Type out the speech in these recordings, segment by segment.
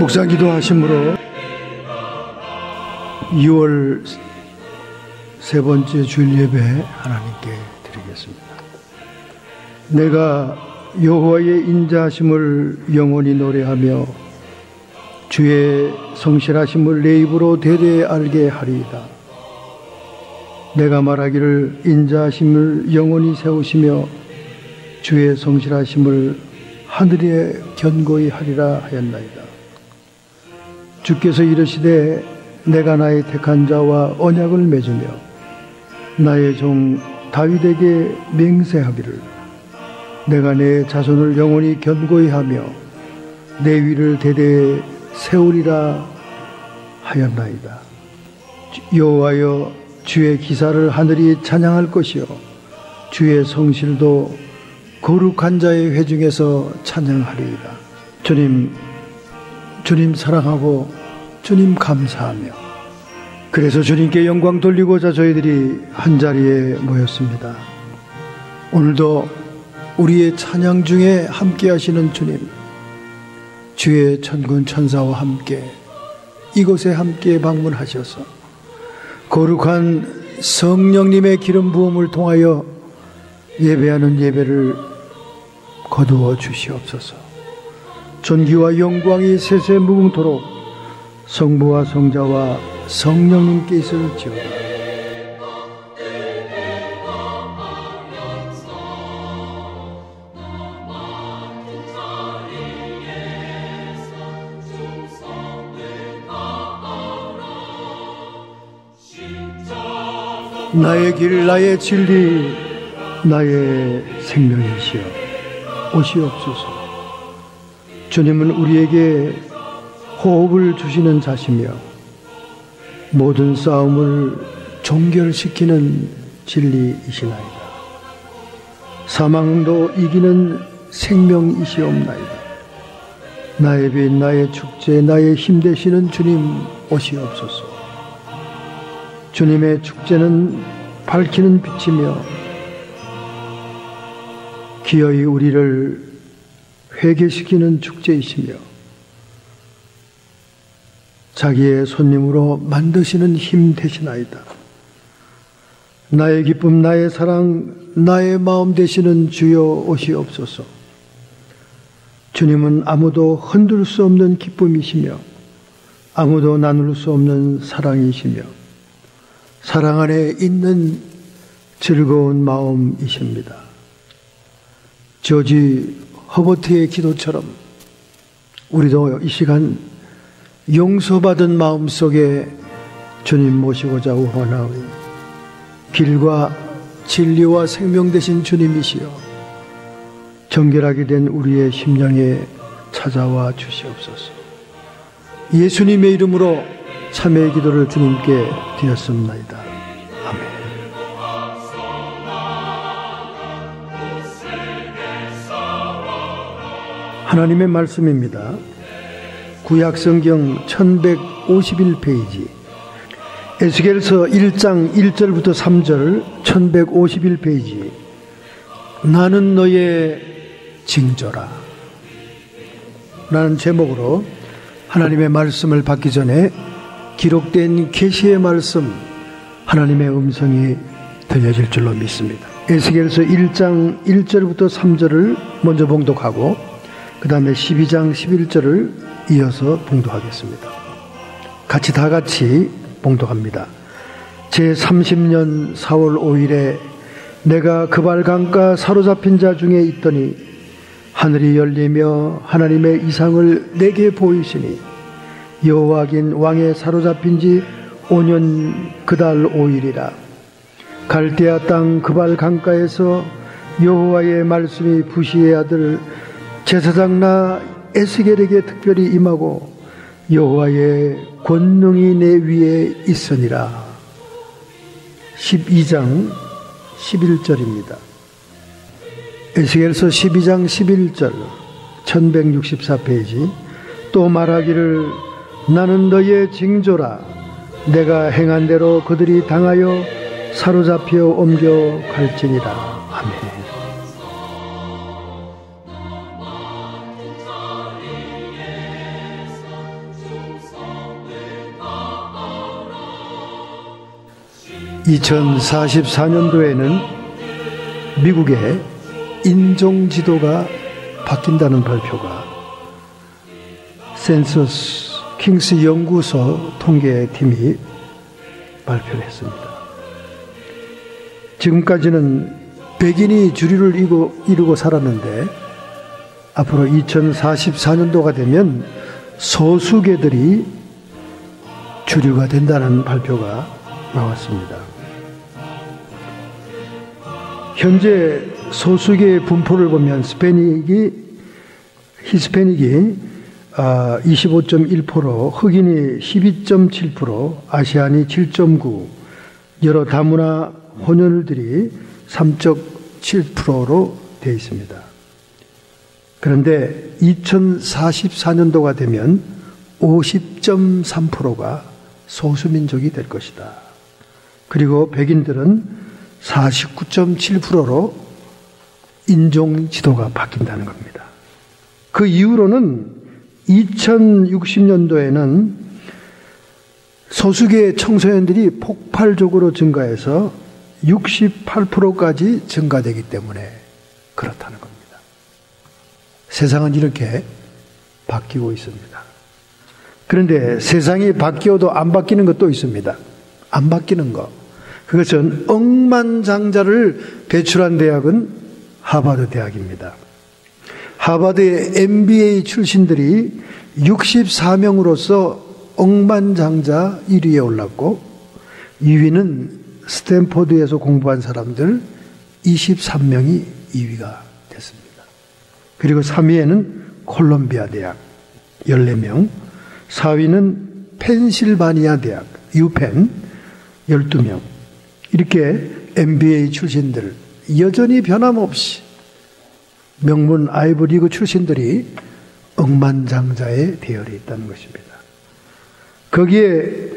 묵상 기도하심으로 2월 세 번째 주일 예배 하나님께 드리겠습니다. 내가 여호와의 인자하심을 영원히 노래하며 주의 성실하심을 내 입으로 대대에 알게 하리이다. 내가 말하기를 인자하심을 영원히 세우시며 주의 성실하심을 하늘에 견고히 하리라 하였나이다. 주께서 이르시되 내가 나의 택한 자와 언약을 맺으며 나의 종 다윗에게 맹세하기를 내가 내 자손을 영원히 견고히 하며 내 위를 대대에 세우리라 하였나이다. 여호와여, 주의 기사를 하늘이 찬양할 것이요 주의 성실도 거룩한 자의 회중에서 찬양하리이다. 주님 사랑하고 주님 감사하며 그래서 주님께 영광 돌리고자 저희들이 한자리에 모였습니다. 오늘도 우리의 찬양 중에 함께 하시는 주님, 주의 천군 천사와 함께 이곳에 함께 방문하셔서 거룩한 성령님의 기름 부음을 통하여 예배하는 예배를 거두어 주시옵소서. 존귀와 영광이 세세 무궁토록 성부와 성자와 성령님께 있을지어다. 나의 길, 나의 진리, 나의 생명이시여 오시옵소서. 주님은 우리에게 호흡을 주시는 자시며 모든 싸움을 종결시키는 진리이시나이다. 사망도 이기는 생명이시옵나이다. 나의 빛, 나의 축제, 나의 힘 되시는 주님 오시옵소서. 주님의 축제는 밝히는 빛이며 기어이 우리를 회개시키는 축제이시며 자기의 손님으로 만드시는 힘 되시나이다. 나의 기쁨, 나의 사랑, 나의 마음 되시는 주여 오시옵소서. 주님은 아무도 흔들 수 없는 기쁨이시며 아무도 나눌 수 없는 사랑이시며 사랑 안에 있는 즐거운 마음이십니다. 조지 허버트의 기도처럼 우리도 이 시간 용서받은 마음 속에 주님 모시고자 원하오니 길과 진리와 생명 되신 주님이시여 정결하게 된 우리의 심령에 찾아와 주시옵소서. 예수님의 이름으로 참회의 기도를 주님께 드렸습니다. 아멘. 하나님의 말씀입니다. 구약성경 1151페이지 에스겔서 1장 1절부터 3절 1151페이지 나는 너의 징조라 라는 제목으로 하나님의 말씀을 받기 전에 기록된 계시의 말씀 하나님의 음성이 들려질 줄로 믿습니다. 에스겔서 1장 1절부터 3절을 먼저 봉독하고 그 다음에 12장 11절을 이어서 봉독하겠습니다. 다 같이 봉독합니다. 제30년 4월 5일에 내가 그발 강가 사로잡힌 자 중에 있더니 하늘이 열리며 하나님의 이상을 내게 보이시니 여호와긴 왕에 사로잡힌 지 5년 그달 5일이라. 갈대아 땅 그발 강가에서 여호와의 말씀이 부시의 아들 제사장 에스겔에게 특별히 임하고 여호와의 권능이 내 위에 있으니라. 12장 11절입니다. 에스겔서 12장 11절 1164페이지 또 말하기를 나는 너의 징조라. 내가 행한 대로 그들이 당하여 사로잡혀 옮겨갈지니라. 아멘. 2044년도에는 미국의 인종 지도가 바뀐다는 발표가 센서스 킹스 연구소 통계팀이 발표를 했습니다. 지금까지는 백인이 주류를 이루고 살았는데 앞으로 2044년도가 되면 소수계들이 주류가 된다는 발표가 나왔습니다. 현재 소수계의 분포를 보면 히스패닉이 25.1%, 흑인이 12.7%, 아시안이 7.9%, 여러 다문화 혼혈들이 3.7%로 되어 있습니다. 그런데 2044년도가 되면 50.3%가 소수민족이 될 것이다. 그리고 백인들은 49.7%로 인종 지도가 바뀐다는 겁니다. 그 이후로는 2060년도에는 소수계 청소년들이 폭발적으로 증가해서 68%까지 증가되기 때문에 그렇다는 겁니다. 세상은 이렇게 바뀌고 있습니다. 그런데 세상이 바뀌어도 안 바뀌는 것도 있습니다. 안 바뀌는 것. 그것은 억만장자를 배출한 대학은 하버드 대학입니다. 하버드의 MBA 출신들이 64명으로서 억만장자 1위에 올랐고 2위는 스탠포드에서 공부한 사람들 23명이 2위가 됐습니다. 그리고 3위에는 콜롬비아 대학 14명, 4위는 펜실바니아 대학 유펜 12명. 이렇게 MBA 출신들 여전히 변함없이 명문 아이브리그 출신들이 억만장자의 대열에 있다는 것입니다. 거기에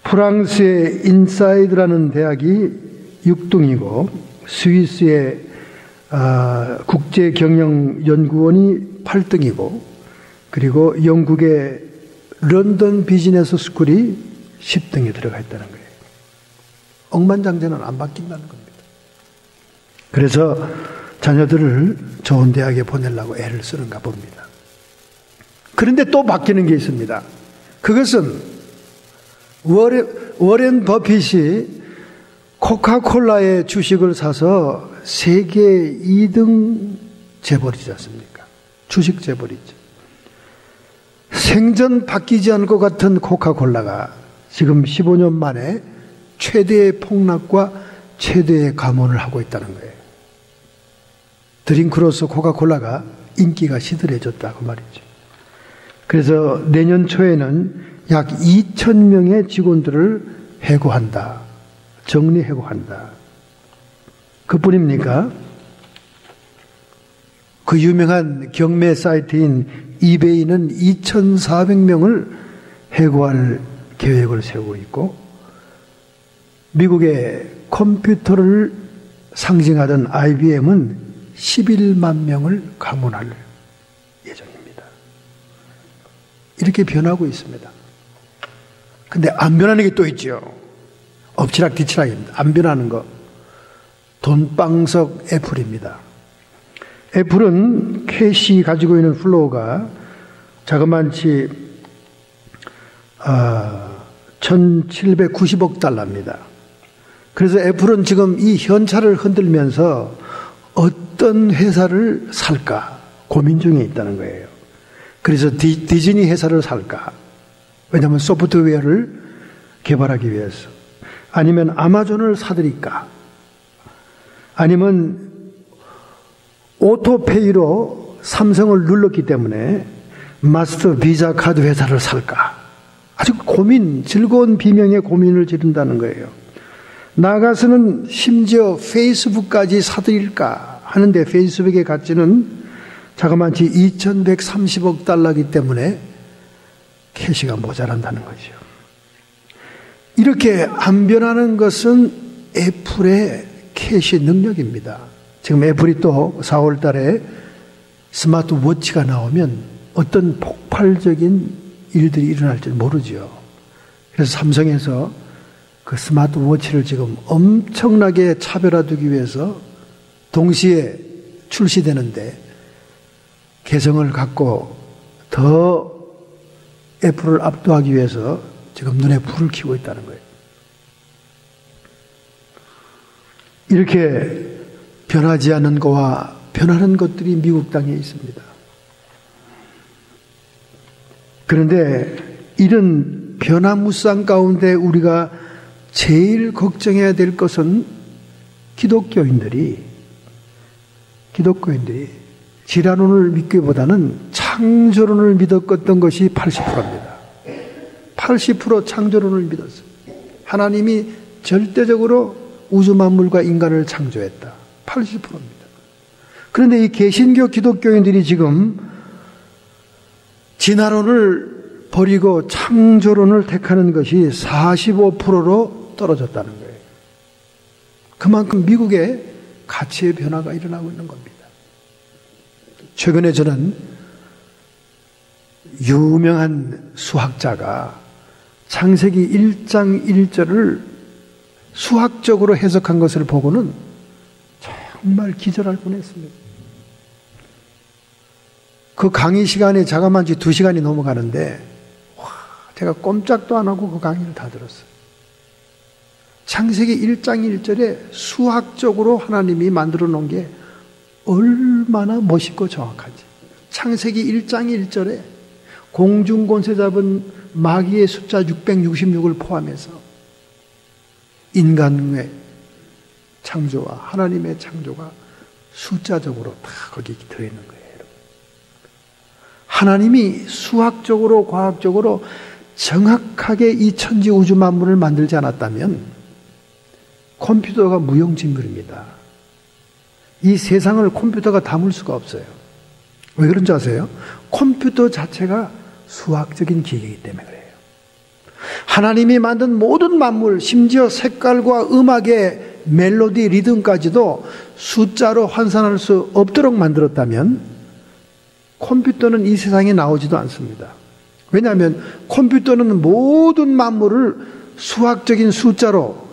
프랑스의 인사이드라는 대학이 6등이고 스위스의 국제경영연구원이 8등이고 그리고 영국의 런던 비즈니스 스쿨이 10등에 들어가 있다는 거예요. 억만장자는 안 바뀐다는 겁니다. 그래서 자녀들을 좋은 대학에 보내려고 애를 쓰는가 봅니다. 그런데 또 바뀌는 게 있습니다. 그것은 워렌 버핏이 코카콜라의 주식을 사서 세계 2등 재벌이지 않습니까? 주식 재벌이죠. 생전 바뀌지 않을 것 같은 코카콜라가 지금 15년 만에 최대의 폭락과 최대의 감원을 하고 있다는 거예요. 드링크로서 코카콜라가 인기가 시들해졌다고 말이죠. 그래서 내년 초에는 약 2,000명의 직원들을 해고한다. 정리해고한다. 그뿐입니까? 그 유명한 경매 사이트인 이베이는 2,400명을 해고할 계획을 세우고 있고 미국의 컴퓨터를 상징하던 IBM은 11만 명을 감원할 예정입니다. 이렇게 변하고 있습니다. 근데 안 변하는 게 또 있죠. 엎치락뒤치락입니다. 안 변하는 거. 돈방석 애플입니다. 애플은 캐시 가지고 있는 플로우가 자그만치 1,790억 달러입니다. 그래서 애플은 지금 이 현찰을 흔들면서 어떤 회사를 살까 고민 중에 있다는 거예요. 그래서 디즈니 회사를 살까? 왜냐하면 소프트웨어를 개발하기 위해서. 아니면 아마존을 사들일까? 아니면 오토페이로 삼성을 눌렀기 때문에 마스터 비자 카드 회사를 살까? 아주 즐거운 비명의 고민을 지른다는 거예요. 나아가서는 심지어 페이스북까지 사들일까 하는데 페이스북의 가치는 자그마치 2,130억 달러이기 때문에 캐시가 모자란다는 거죠. 이렇게 안 변하는 것은 애플의 캐시 능력입니다. 지금 애플이 또 4월 달에 스마트워치가 나오면 어떤 폭발적인 일들이 일어날지 모르죠. 그래서 삼성에서 그 스마트워치를 지금 엄청나게 차별화두기 위해서 동시에 출시되는데 개성을 갖고 더 애플을 압도하기 위해서 지금 눈에 불을 켜고 있다는 거예요. 이렇게 변하지 않는 것과 변하는 것들이 미국 땅에 있습니다. 그런데 이런 변화무쌍 가운데 우리가 제일 걱정해야 될 것은 기독교인들이 지라론을 믿기보다는 창조론을 믿었던 것이 80%입니다. 80% 창조론을 믿었어요. 하나님이 절대적으로 우주 만물과 인간을 창조했다. 80%입니다. 그런데 이 개신교 기독교인들이 지금 진화론을 버리고 창조론을 택하는 것이 45%로 떨어졌다는 거예요. 그만큼 미국에 가치의 변화가 일어나고 있는 겁니다. 최근에 저는 유명한 수학자가 창세기 1장 1절을 수학적으로 해석한 것을 보고는 정말 기절할 뻔했습니다. 그 강의 시간에 자그마한 지 2시간이 넘어가는데 제가 꼼짝도 안 하고 그 강의를 다 들었어요. 창세기 1장 1절에 수학적으로 하나님이 만들어 놓은 게 얼마나 멋있고 정확한지. 창세기 1장 1절에 공중권세 잡은 마귀의 숫자 666을 포함해서 인간의 창조와 하나님의 창조가 숫자적으로 다 거기 들어있는 거예요. 하나님이 수학적으로 과학적으로 정확하게 이 천지 우주 만물을 만들지 않았다면 컴퓨터가 무용지물입니다. 이 세상을 컴퓨터가 담을 수가 없어요. 왜 그런지 아세요? 컴퓨터 자체가 수학적인 기계이기 때문에 그래요. 하나님이 만든 모든 만물, 심지어 색깔과 음악의 멜로디, 리듬까지도 숫자로 환산할 수 없도록 만들었다면 컴퓨터는 이 세상에 나오지도 않습니다. 왜냐하면 컴퓨터는 모든 만물을 수학적인 숫자로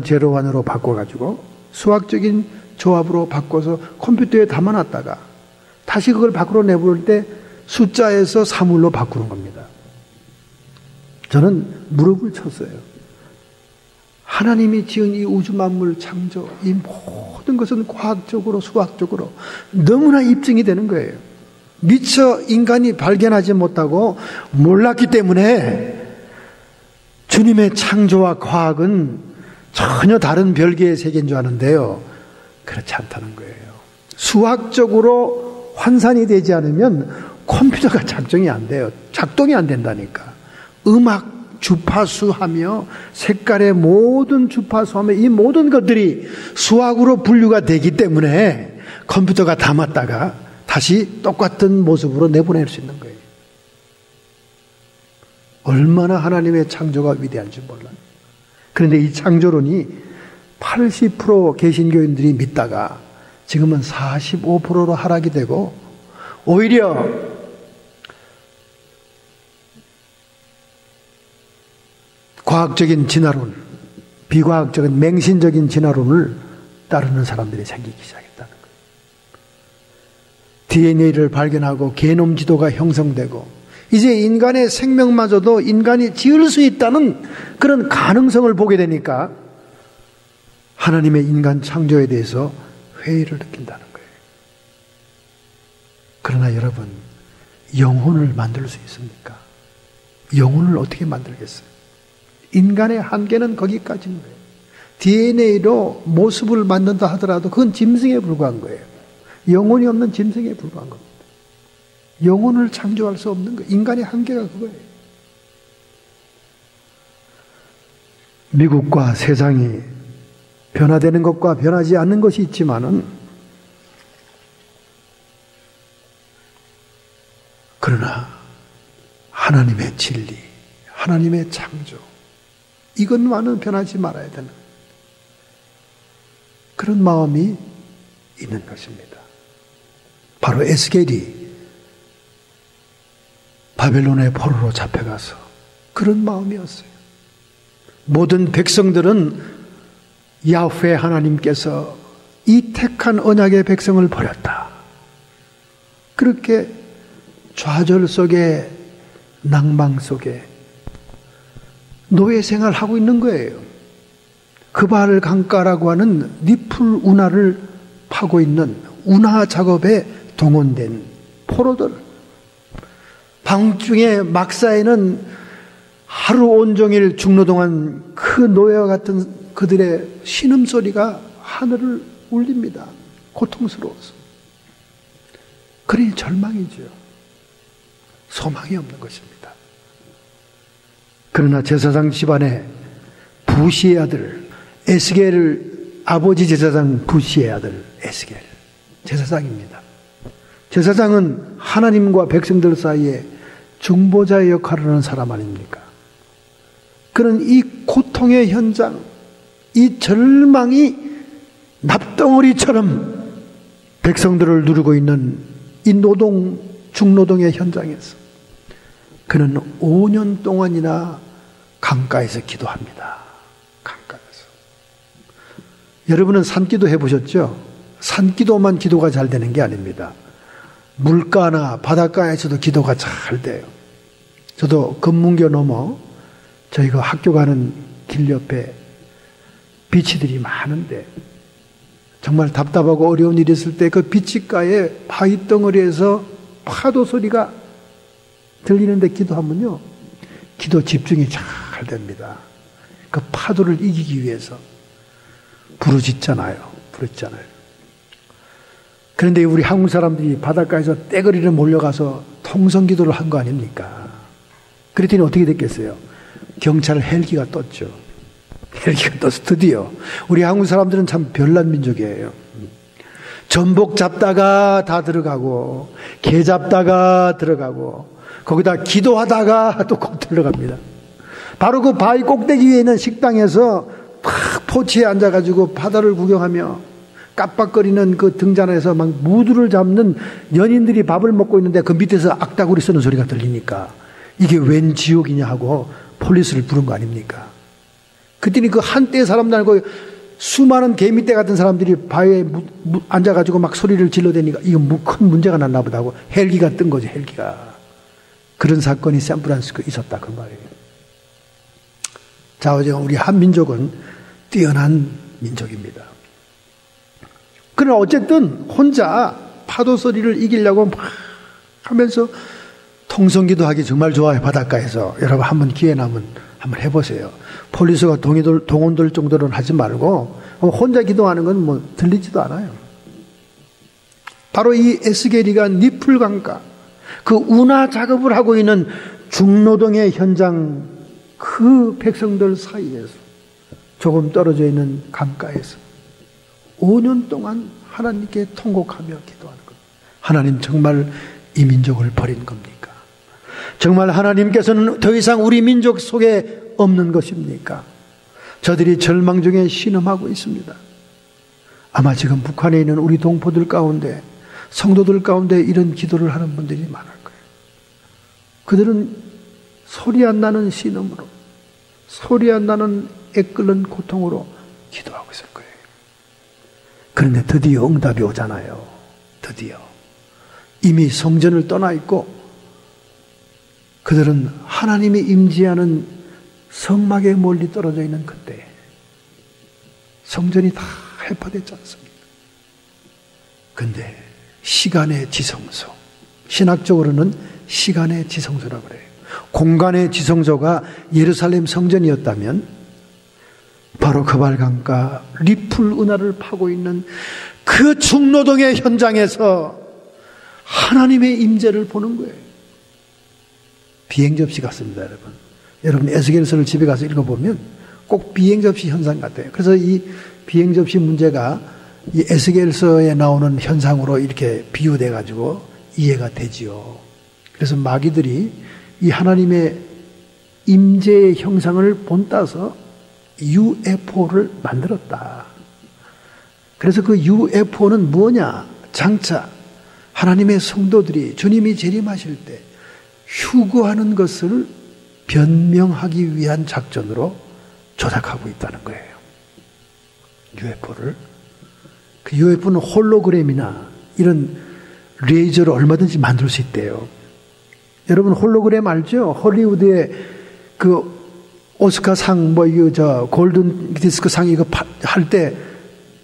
제로원으로 바꿔가지고 수학적인 조합으로 바꿔서 컴퓨터에 담아놨다가 다시 그걸 밖으로 내볼 때 숫자에서 사물로 바꾸는 겁니다. 저는 무릎을 쳤어요. 하나님이 지은 이 우주 만물 창조, 이 모든 것은 과학적으로 수학적으로 너무나 입증이 되는 거예요. 미처 인간이 발견하지 못하고 몰랐기 때문에 주님의 창조와 과학은 전혀 다른 별개의 세계인 줄 아는데요. 그렇지 않다는 거예요. 수학적으로 환산이 되지 않으면 컴퓨터가 작동이 안 돼요. 작동이 안 된다니까. 음악, 주파수하며 색깔의 모든 주파수하며 이 모든 것들이 수학으로 분류가 되기 때문에 컴퓨터가 담았다가 다시 똑같은 모습으로 내보낼 수 있는 거예요. 얼마나 하나님의 창조가 위대한지 몰라요. 그런데 이 창조론이 80% 개신교인들이 믿다가 지금은 45%로 하락이 되고 오히려 과학적인 진화론, 비과학적인 맹신적인 진화론을 따르는 사람들이 생기기 시작했다는 거예요. DNA를 발견하고 게놈 지도가 형성되고 이제 인간의 생명마저도 인간이 지을 수 있다는 그런 가능성을 보게 되니까 하나님의 인간 창조에 대해서 회의를 느낀다는 거예요. 그러나 여러분, 영혼을 만들 수 있습니까? 영혼을 어떻게 만들겠어요? 인간의 한계는 거기까지인 거예요. DNA로 모습을 만든다 하더라도 그건 짐승에 불과한 거예요. 영혼이 없는 짐승에 불과한 겁니다. 영혼을 창조할 수 없는 거예요. 인간의 한계가 그거예요. 미국과 세상이 변화되는 것과 변하지 않는 것이 있지만은 그러나 하나님의 진리, 하나님의 창조 이것만은 변하지 말아야 되는 그런 마음이 있는 것입니다. 바로 에스겔이 바벨론의 포로로 잡혀가서 그런 마음이었어요. 모든 백성들은 야훼 하나님께서 이 택한 언약의 백성을 버렸다. 그렇게 좌절 속에, 낭망 속에 노예 생활을 하고 있는 거예요. 그발 강가라고 하는 니풀 운하를 파고 있는 운하 작업에 동원된 포로들, 방중에 막사에는 하루 온종일 중노동한 그 노예와 같은 그들의 신음소리가 하늘을 울립니다. 고통스러워서. 그러니 절망이죠. 소망이 없는 것입니다. 그러나 제사장 집안의 부시의 아들 에스겔을, 아버지 제사장 부시의 아들 에스겔, 제사장입니다. 제사장은 하나님과 백성들 사이에 중보자의 역할을 하는 사람 아닙니까? 그는 이 고통의 현장, 이 절망이 납덩어리처럼 백성들을 누르고 있는 이 중노동의 현장에서 그는 5년 동안이나 강가에서 기도합니다. 강가에서. 여러분은 산기도 해보셨죠? 산기도만 기도가 잘 되는 게 아닙니다. 물가나 바닷가에서도 기도가 잘 돼요. 저도 금문교 넘어 저희가 학교 가는 길 옆에 비치들이 많은데 정말 답답하고 어려운 일이 있을 때 그 비치가에 바위덩어리에서 파도 소리가 들리는데 기도하면요, 기도 집중이 잘 됩니다. 그 파도를 이기기 위해서 부르짖잖아요. 그런데 우리 한국 사람들이 바닷가에서 떼거리를 몰려가서 통성기도를 한 거 아닙니까? 그랬더니 어떻게 됐겠어요? 경찰 헬기가 떴죠. 헬기가 떠서 드디어. 우리 한국 사람들은 참 별난 민족이에요. 전복 잡다가 다 들어가고, 게 잡다가 들어가고, 거기다 기도하다가 또 꼭 들어갑니다. 바로 그 바위 꼭대기 위에 있는 식당에서 탁 포치에 앉아가지고 바다를 구경하며 깜빡거리는 그 등잔에서 막 무드를 잡는 연인들이 밥을 먹고 있는데 그 밑에서 악다구리 쓰는 소리가 들리니까 이게 웬 지옥이냐 하고 폴리스를 부른 거 아닙니까? 그때는 그 한때 사람도 아니고 수많은 개미떼 같은 사람들이 바위에 앉아가지고 막 소리를 질러대니까 이거 큰 문제가 났나 보다 하고 헬기가 뜬 거죠. 헬기가. 그런 사건이 샌프란시스코에 있었다 그 말이에요. 자, 어제 우리 한민족은 뛰어난 민족입니다. 그러나 어쨌든 혼자 파도 소리를 이기려고 막 하면서 통성기도 하기 정말 좋아요. 바닷가에서. 여러분 한번 기회 나면 한번 해보세요. 폴리스가 동원될 정도로는 하지 말고 혼자 기도하는 건 뭐 들리지도 않아요. 바로 이 에스겔이가 니풀 강가, 그 운하 작업을 하고 있는 중노동의 현장, 그 백성들 사이에서 조금 떨어져 있는 강가에서 5년 동안 하나님께 통곡하며 기도하는 겁니다. 하나님 정말 이 민족을 버린 겁니까? 정말 하나님께서는 더 이상 우리 민족 속에 없는 것입니까? 저들이 절망 중에 신음하고 있습니다. 아마 지금 북한에 있는 우리 동포들 가운데, 성도들 가운데 이런 기도를 하는 분들이 많을 거예요. 그들은 소리 안 나는 신음으로, 소리 안 나는 애끓는 고통으로 기도하고 있을 거예요. 그런데 드디어 응답이 오잖아요. 드디어. 이미 성전을 떠나 있고 그들은 하나님이 임재하는 성막에 멀리 떨어져 있는 그때 성전이 다 해파됐지 않습니까? 근데 시간의 지성소, 신학적으로는 시간의 지성소라고 그래요. 공간의 지성소가 예루살렘 성전이었다면 바로 그발강가 리풀 은하를 파고 있는 그 중노동의 현장에서 하나님의 임재를 보는 거예요. 비행접시 같습니다, 여러분. 여러분 에스겔서를 집에 가서 읽어보면 꼭 비행접시 현상 같아요. 그래서 이 비행접시 문제가 이 에스겔서에 나오는 현상으로 이렇게 비유돼 가지고 이해가 되지요. 그래서 마귀들이 이 하나님의 임재의 형상을 본따서 UFO를 만들었다. 그래서 그 UFO는 뭐냐? 장차 하나님의 성도들이 주님이 재림하실 때 휴거하는 것을 변명하기 위한 작전으로 조작하고 있다는 거예요. UFO를. 그 UFO는 홀로그램이나 이런 레이저를 얼마든지 만들 수 있대요. 여러분 홀로그램 알죠? 헐리우드의 그 오스카상 골든 디스크상 이거 할 때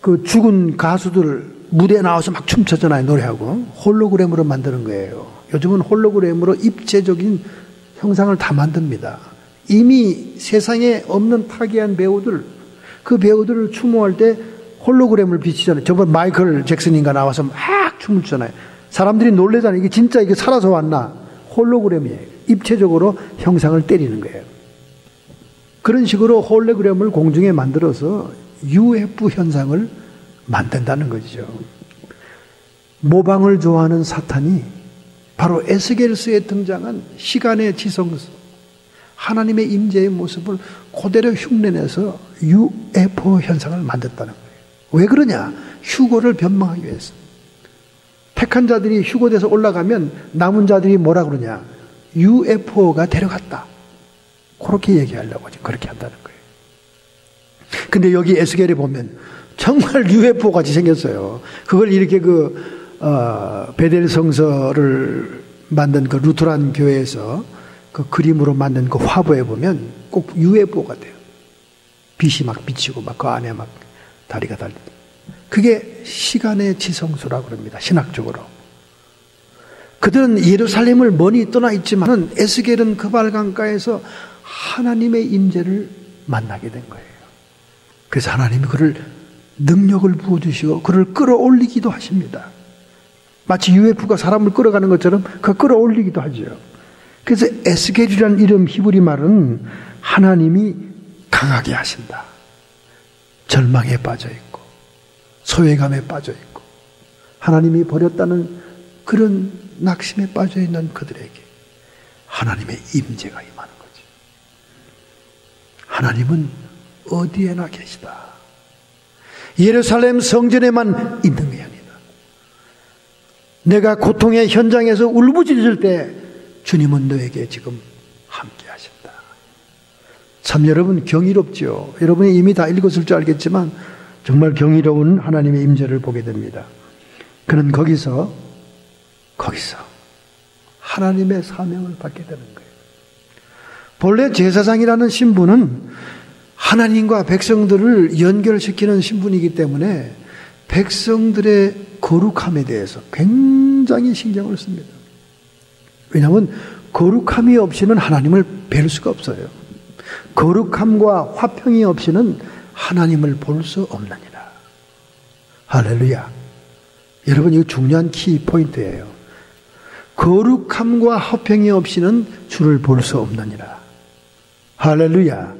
그 죽은 가수들 무대에 나와서 막 춤췄잖아요. 노래하고. 홀로그램으로 만드는 거예요. 요즘은 홀로그램으로 입체적인 형상을 다 만듭니다. 이미 세상에 없는 타기한 배우들, 그 배우들을 추모할 때 홀로그램을 비치잖아요. 저번 마이클 잭슨인가 나와서 막 춤을 추잖아요. 사람들이 놀래잖아요. 이게 진짜 이게 살아서 왔나? 홀로그램이에요. 입체적으로 형상을 때리는 거예요. 그런 식으로 홀로그램을 공중에 만들어서 UFO 현상을 만든다는 거죠. 모방을 좋아하는 사탄이 바로 에스겔서에 등장한 시간의 지성소, 하나님의 임재의 모습을 그대로 흉내내서 UFO 현상을 만들었다는 거예요. 왜 그러냐? 휴거를 변망하기 위해서. 택한 자들이 휴거돼서 올라가면 남은 자들이 뭐라 그러냐? UFO가 데려갔다. 그렇게 얘기하려고 지금 그렇게 한다는 거예요. 근데 여기 에스겔에 보면 정말 UFO 같이 생겼어요. 그걸 이렇게 베델 성서를 만든 그 루트란 교회에서 그 그림으로 만든 그 화보에 보면 꼭 UFO 같아요. 빛이 막 비치고 막 그 안에 막 다리가 달리고. 그게 시간의 지성소라고 그럽니다. 신학적으로. 그들은 예루살렘을 멀리 떠나 있지만 에스겔은 그 발강가에서 하나님의 임재를 만나게 된 거예요. 그래서 하나님이 그를 능력을 부어주시고 그를 끌어올리기도 하십니다. 마치 UFO가 사람을 끌어가는 것처럼 그 끌어올리기도 하죠. 그래서 에스겔이라는 이름 히브리 말은 하나님이 강하게 하신다. 절망에 빠져 있고 소외감에 빠져 있고 하나님이 버렸다는 그런 낙심에 빠져 있는 그들에게 하나님의 임재가 임하는 거지. 하나님은 어디에나 계시다. 예루살렘 성전에만 있는 게 아니다. 내가 고통의 현장에서 울부짖을 때 주님은 너에게 지금 함께 하신다. 참 여러분 경이롭죠. 여러분이 이미 다 읽었을 줄 알겠지만 정말 경이로운 하나님의 임재를 보게 됩니다. 그는 거기서 하나님의 사명을 받게 되는 거예요. 본래 제사장이라는 신분은 하나님과 백성들을 연결시키는 신분이기 때문에 백성들의 거룩함에 대해서 굉장히 신경을 씁니다. 왜냐하면 거룩함이 없이는 하나님을 뵐 수가 없어요. 거룩함과 화평이 없이는 하나님을 볼 수 없느니라. 할렐루야. 여러분 이거 중요한 키 포인트예요. 거룩함과 화평이 없이는 주를 볼 수 없느니라. 할렐루야.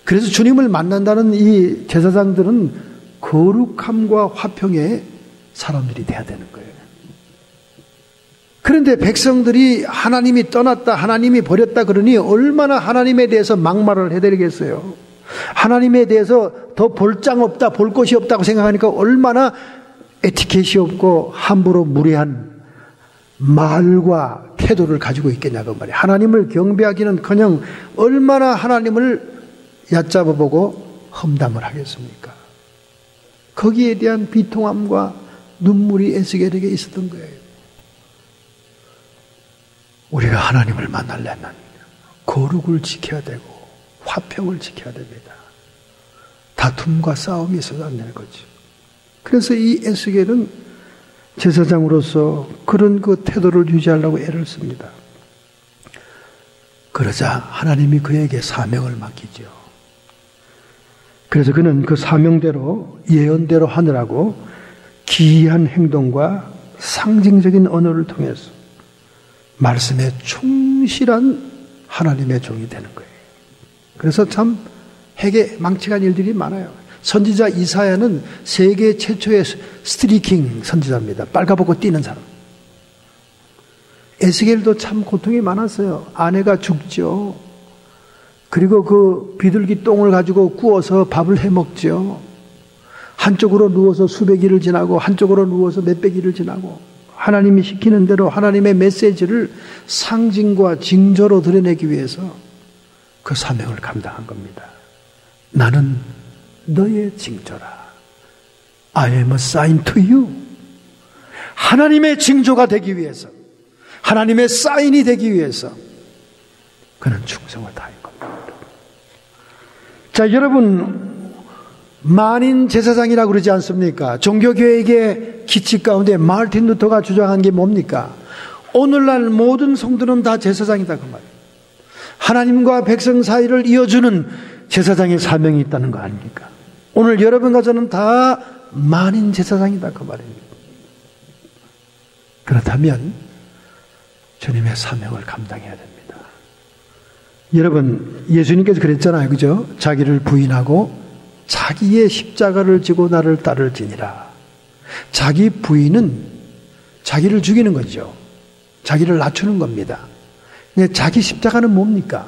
그래서 주님을 만난다는 이 제사장들은 거룩함과 화평의 사람들이 돼야 되는 거예요. 그런데 백성들이 하나님이 떠났다, 하나님이 버렸다 그러니 얼마나 하나님에 대해서 막말을 해드리겠어요. 하나님에 대해서 더 볼장 없다, 볼 것이 없다고 생각하니까 얼마나 에티켓이 없고 함부로 무례한 말과 태도를 가지고 있겠냐고 말이에요. 하나님을 경배하기는커녕 얼마나 하나님을 얕잡아보고 험담을 하겠습니까? 거기에 대한 비통함과 눈물이 에스겔에게 있었던 거예요. 우리가 하나님을 만나려면 거룩을 지켜야 되고 화평을 지켜야 됩니다. 다툼과 싸움이 있어서 안 되는 거죠. 그래서 이 에스겔은 제사장으로서 그런 그 태도를 유지하려고 애를 씁니다. 그러자 하나님이 그에게 사명을 맡기죠. 그래서 그는 그 사명대로 예언대로 하느라고 기이한 행동과 상징적인 언어를 통해서 말씀에 충실한 하나님의 종이 되는 거예요. 그래서 참 핵에 망치간 일들이 많아요. 선지자 이사야는 세계 최초의 스트리킹 선지자입니다. 빨가벗고 뛰는 사람. 에스겔도 참 고통이 많았어요. 아내가 죽죠. 그리고 그 비둘기 똥을 가지고 구워서 밥을 해 먹죠. 한쪽으로 누워서 수백 일을 지나고 한쪽으로 누워서 몇백 일을 지나고 하나님이 시키는 대로 하나님의 메시지를 상징과 징조로 드러내기 위해서 그 사명을 감당한 겁니다. 나는 너의 징조라. I am a sign to you. 하나님의 징조가 되기 위해서, 하나님의 사인이 되기 위해서 그는 충성을 다한 겁니다. 자, 여러분, 만인 제사장이라고 그러지 않습니까? 종교개혁의 기치 가운데 마르틴 루터가 주장한 게 뭡니까? 오늘날 모든 성도는 다 제사장이다, 그 말이에요. 하나님과 백성 사이를 이어주는 제사장의 사명이 있다는 거 아닙니까? 오늘 여러분과 저는 다 만인 제사장이다, 그 말입니다. 그렇다면 주님의 사명을 감당해야 됩니다. 여러분, 예수님께서 그랬잖아요, 그죠? 자기를 부인하고 자기의 십자가를 지고 나를 따를지니라. 자기 부인은 자기를 죽이는 거죠. 자기를 낮추는 겁니다. 자기 십자가는 뭡니까?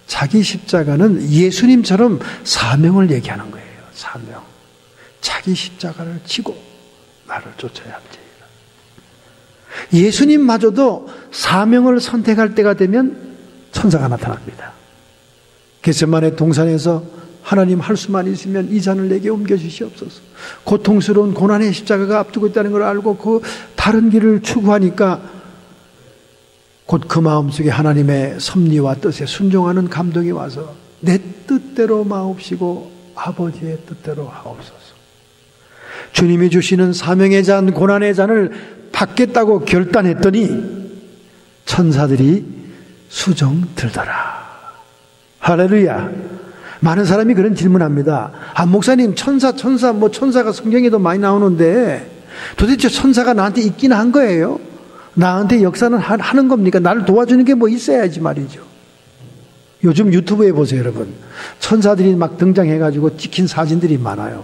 자기 십자가는 예수님처럼 사명을 얘기하는 거예요. 사명. 자기 십자가를 지고 나를 쫓아야 합니다. 예수님마저도 사명을 선택할 때가 되면 천사가 나타납니다. 겟세마네 동산에서 하나님 할 수만 있으면 이 잔을 내게 옮겨주시옵소서. 고통스러운 고난의 십자가가 앞두고 있다는 걸 알고 그 다른 길을 추구하니까 곧 그 마음속에 하나님의 섭리와 뜻에 순종하는 감동이 와서 내 뜻대로 마옵시고 아버지의 뜻대로 하옵소서. 주님이 주시는 사명의 잔, 고난의 잔을 받겠다고 결단했더니 천사들이 수정 들더라. 할렐루야. 많은 사람이 그런 질문합니다. 아, 목사님, 천사가 성경에도 많이 나오는데 도대체 천사가 나한테 있긴 한 거예요? 나한테 역사는 하는 겁니까? 나를 도와주는 게 뭐 있어야지 말이죠. 요즘 유튜브에 보세요, 여러분. 천사들이 막 등장해가지고 찍힌 사진들이 많아요.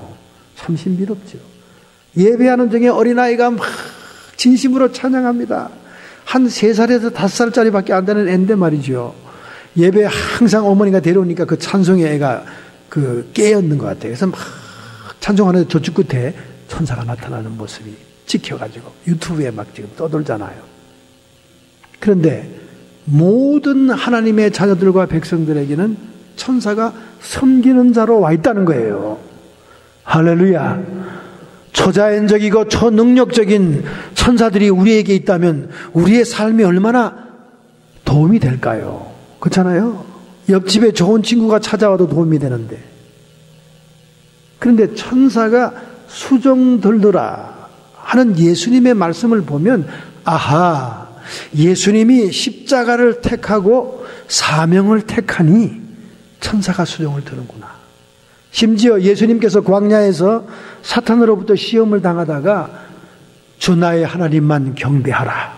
참 신비롭죠. 예배하는 중에 어린아이가 막 진심으로 찬양합니다. 한 3살에서 5살짜리밖에 안 되는 애인데 말이죠. 예배에 항상 어머니가 데려오니까 그 찬송의 애가 깨었는 것 같아요. 그래서 막 찬송하는데 저쪽 끝에 천사가 나타나는 모습이 찍혀가지고 유튜브에 막 지금 떠돌잖아요. 그런데 모든 하나님의 자녀들과 백성들에게는 천사가 섬기는 자로 와 있다는 거예요. 할렐루야. 초자연적이고 초능력적인 천사들이 우리에게 있다면 우리의 삶이 얼마나 도움이 될까요? 그렇잖아요. 옆집에 좋은 친구가 찾아와도 도움이 되는데. 그런데 천사가 수종 들더라 하는 예수님의 말씀을 보면, 아하, 예수님이 십자가를 택하고 사명을 택하니 천사가 수종을 드는구나. 심지어 예수님께서 광야에서 사탄으로부터 시험을 당하다가 주 나의 하나님만 경배하라,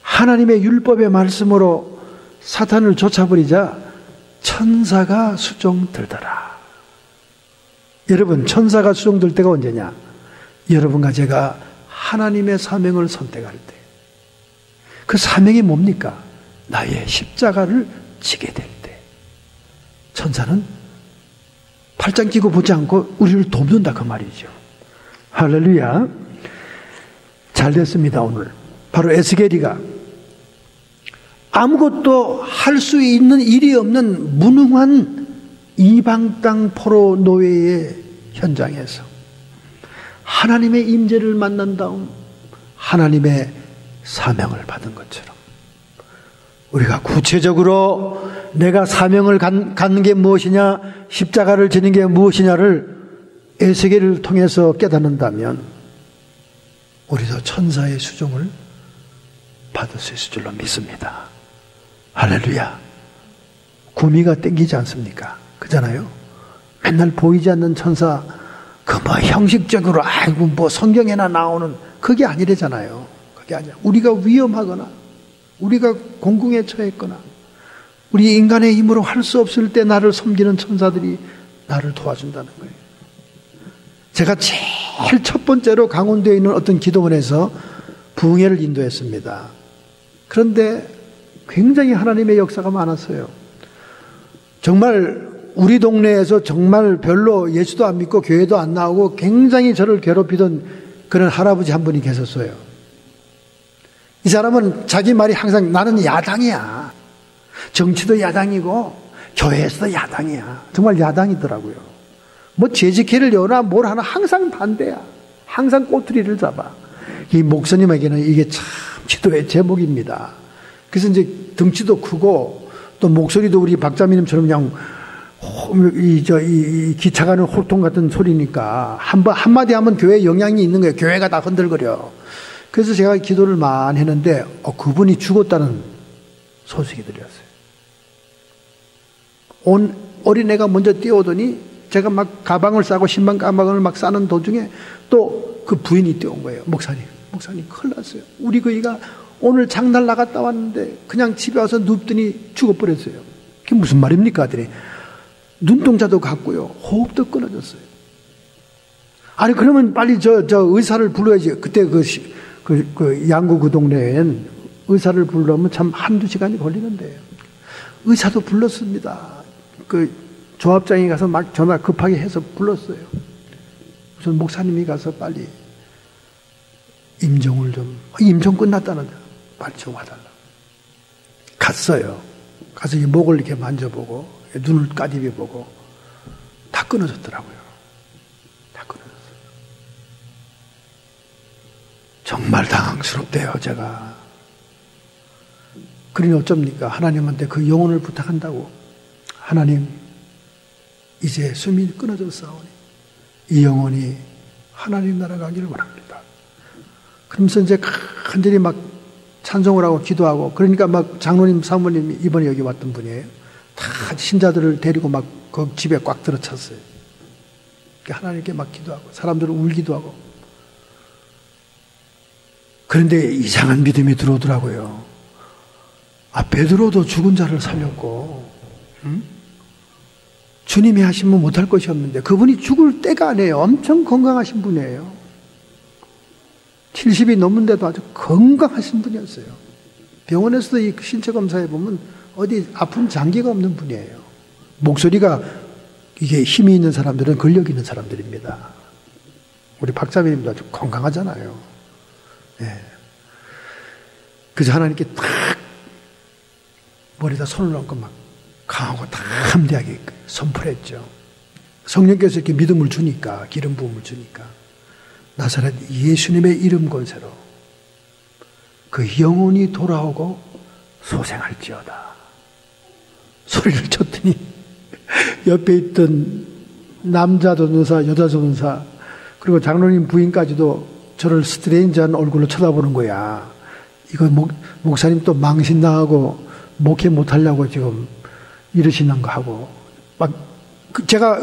하나님의 율법의 말씀으로 사탄을 쫓아버리자 천사가 수종들더라. 여러분, 천사가 수종들 때가 언제냐? 여러분과 제가 하나님의 사명을 선택할 때. 그 사명이 뭡니까? 나의 십자가를 지게 될 때. 천사는 팔짱 끼고 보지 않고 우리를 돕는다, 그 말이죠. 할렐루야. 잘 됐습니다. 오늘 바로 에스겔이가 아무것도 할 수 있는 일이 없는 무능한 이방 땅 포로 노예의 현장에서 하나님의 임재를 만난 다음 하나님의 사명을 받은 것처럼 우리가 구체적으로 내가 사명을 갖는 게 무엇이냐, 십자가를 지는 게 무엇이냐를 에스겔을 통해서 깨닫는다면 우리도 천사의 수종을 받을 수 있을 줄로 믿습니다. 할렐루야. 구미가 땡기지 않습니까? 그잖아요. 맨날 보이지 않는 천사, 형식적으로 성경에나 나오는 그게 아니래잖아요. 그게 아니야. 우리가 위험하거나 우리가 공궁에 처했거나 우리 인간의 힘으로 할 수 없을 때 나를 섬기는 천사들이 나를 도와준다는 거예요. 제가 제일 첫 번째로 강원도에 있는 어떤 기도원에서 부흥회를 인도했습니다. 그런데 굉장히 하나님의 역사가 많았어요. 정말 우리 동네에서 정말 별로 예수도 안 믿고 교회도 안 나오고 굉장히 저를 괴롭히던 그런 할아버지 한 분이 계셨어요. 이 사람은 자기 말이 항상 나는 야당이야. 정치도 야당이고 교회에서도 야당이야. 정말 야당이더라고요. 뭐 재직회를 여나 뭘 하나 항상 반대야. 항상 꼬투리를 잡아. 이 목사님에게는 이게 참 기도의 제목입니다. 그래서 이제 덩치도 크고 또 목소리도 우리 박자민님처럼 그냥 이 기차 가는 호통 같은 소리니까 한마디 하면 교회에 영향이 있는 거예요. 교회가 다 흔들거려. 그래서 제가 기도를 많이 했는데 그분이 죽었다는 소식이 들렸어요. 온 어린애가 먼저 뛰어오더니 제가 막 가방을 싸고 신방 가방을 막 싸는 도중에 또 그 부인이 뛰어온 거예요. 목사님 큰일 났어요. 우리 거기가 오늘 장날 나갔다 왔는데 그냥 집에 와서 눕더니 죽어버렸어요. 그게 무슨 말입니까? 하더니 눈동자도 갔고요. 호흡도 끊어졌어요. 아니 그러면 빨리 저 의사를 불러야지. 그때 그 양구 그 동네엔 의사를 부르려면 참 한두 시간이 걸리는데요. 의사도 불렀습니다. 그 조합장이 가서 막 전화 급하게 해서 불렀어요. 우선 목사님이 가서 빨리 임종 끝났다는데 빨리 좀 와달라. 갔어요. 가서 이 목을 이렇게 만져보고 눈을 까디비 보고 다 끊어졌더라고요. 다 끊어졌어요. 정말 당황스럽대요, 제가. 그러니 어쩝니까? 하나님한테 그 영혼을 부탁한다고. 하나님, 이제 숨이 끊어졌사오니 이 영혼이 하나님 나라 가기를 원합니다. 그러면서 이제 간절히 막 찬송을 하고 기도하고, 그러니까 막 장로님, 사모님이 이번에 여기 왔던 분이에요. 다 신자들을 데리고 막 그 집에 꽉 들어찼어요. 하나님께 막 기도하고, 사람들은 울기도 하고. 그런데 이상한 믿음이 들어오더라고요. 베드로도 죽은 자를 살렸고, 주님이 하시면 못할 것이 없는데 그분이 죽을 때가 아니에요. 엄청 건강하신 분이에요. 70이 넘는데도 아주 건강하신 분이었어요. 병원에서도 이 신체 검사해 보면 어디 아픈 장기가 없는 분이에요. 목소리가 이게 힘이 있는 사람들은 근력 있는 사람들입니다. 우리 박자배님도 아주 건강하잖아요. 네. 그래서 하나님께 딱 머리에다 손을 얹고 막 강하고 담대하게 선포했죠. 성령께서 이렇게 믿음을 주니까, 기름 부음을 주니까 나사렛 예수님의 이름 권세로 그 영혼이 돌아오고 소생할지어다 소리를 쳤더니 옆에 있던 남자 전도사, 여자 전도사, 그리고 장로님 부인까지도 저를 스트레인지한 얼굴로 쳐다보는 거야. 이거 목사님 또 망신당하고 목회 못하려고 지금 이러시는 거 하고, 막 제가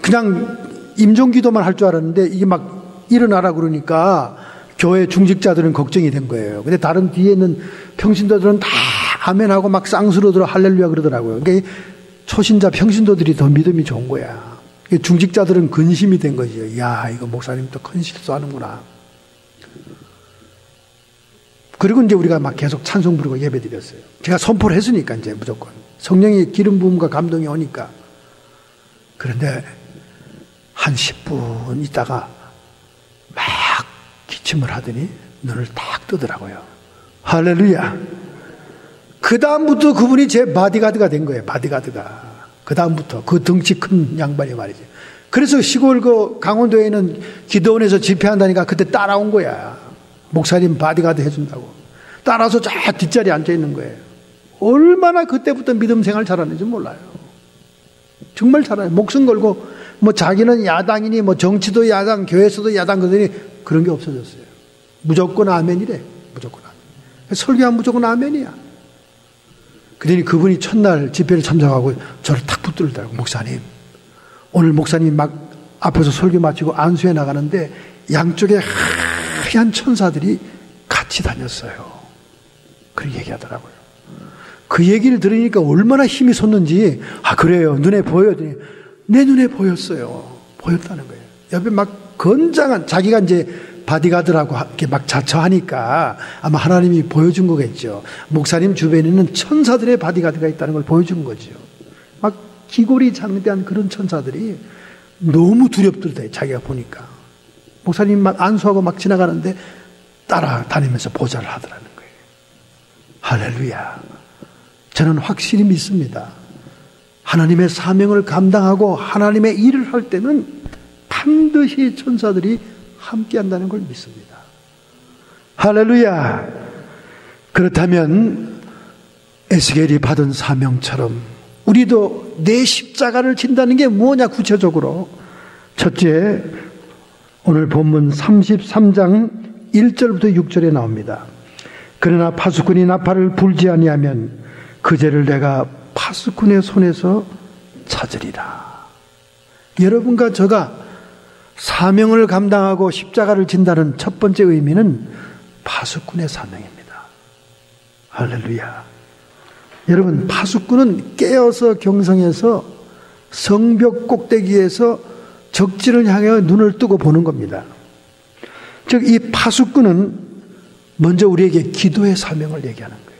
그냥 임종기도만 할 줄 알았는데 이게 막 일어나라 그러니까 교회 중직자들은 걱정이 된 거예요. 근데 다른 뒤에 있는 평신도들은 다 아멘하고 막 쌍수로들어 할렐루야 그러더라고요. 그러니까 초신자 평신도들이 더 믿음이 좋은 거야. 중직자들은 근심이 된 거죠. 야, 이거 목사님 또 큰 실수하는구나. 그리고 이제 우리가 막 계속 찬송 부르고 예배 드렸어요. 제가 선포를 했으니까 이제 무조건 성령의 기름 부음과 감동이 오니까. 그런데 한 10분 있다가 막 기침을 하더니 눈을 딱 뜨더라고요. 할렐루야. 그 다음부터 그분이 제 바디가드가 된 거예요. 바디가드가. 그 다음부터 그 덩치 큰 양반이 말이죠. 그래서 시골 그 강원도에 있는 기도원에서 집회한다니까 그때 따라온 거야. 목사님 바디가드 해준다고. 따라서 저 뒷자리에 앉아 있는 거예요. 얼마나 그때부터 믿음 생활 잘하는지 몰라요. 정말 잘해요. 목숨 걸고 뭐 자기는 야당이니 뭐 정치도 야당, 교회에서도 야당 그러더니 그런 게 없어졌어요. 무조건 아멘이래. 무조건 아멘. 설교하면 무조건 아멘이야. 그러니 그분이 첫날 집회를 참석하고 저를 탁 붙들더라고. 목사님, 오늘 목사님이 막 앞에서 설교 마치고 안수해 나가는데 양쪽에 하얀 천사들이 같이 다녔어요. 그렇게 얘기하더라고요. 그 얘기를 들으니까 얼마나 힘이 솟는지, 그래요. 눈에 보여요. 내 눈에 보였어요. 보였다는 거예요. 옆에 막 건장한, 자기가 이제 바디가드라고 이렇게 막 자처하니까 아마 하나님이 보여준 거겠죠. 목사님 주변에는 천사들의 바디가드가 있다는 걸 보여준 거죠. 막 기골이 장대한 그런 천사들이 너무 두렵더래, 자기가 보니까. 목사님 막 안수하고 막 지나가는데 따라다니면서 보좌를 하더라는 거예요. 할렐루야. 저는 확실히 믿습니다. 하나님의 사명을 감당하고 하나님의 일을 할 때는 반드시 천사들이 함께 한다는 걸 믿습니다. 할렐루야. 그렇다면 에스겔이 받은 사명처럼 우리도 내 십자가를 진다는 게 뭐냐 구체적으로. 첫째, 오늘 본문 33장 1절부터 6절에 나옵니다. 그러나 파수꾼이 나팔을 불지 아니하면 그 죄를 내가 파수꾼의 손에서 찾으리라. 여러분과 저가 사명을 감당하고 십자가를 진다는 첫 번째 의미는 파수꾼의 사명입니다. 할렐루야. 여러분, 파수꾼은 깨어서 경성에서 성벽 꼭대기에서 적진을 향해 눈을 뜨고 보는 겁니다. 즉, 이 파수꾼은 먼저 우리에게 기도의 사명을 얘기하는 거예요.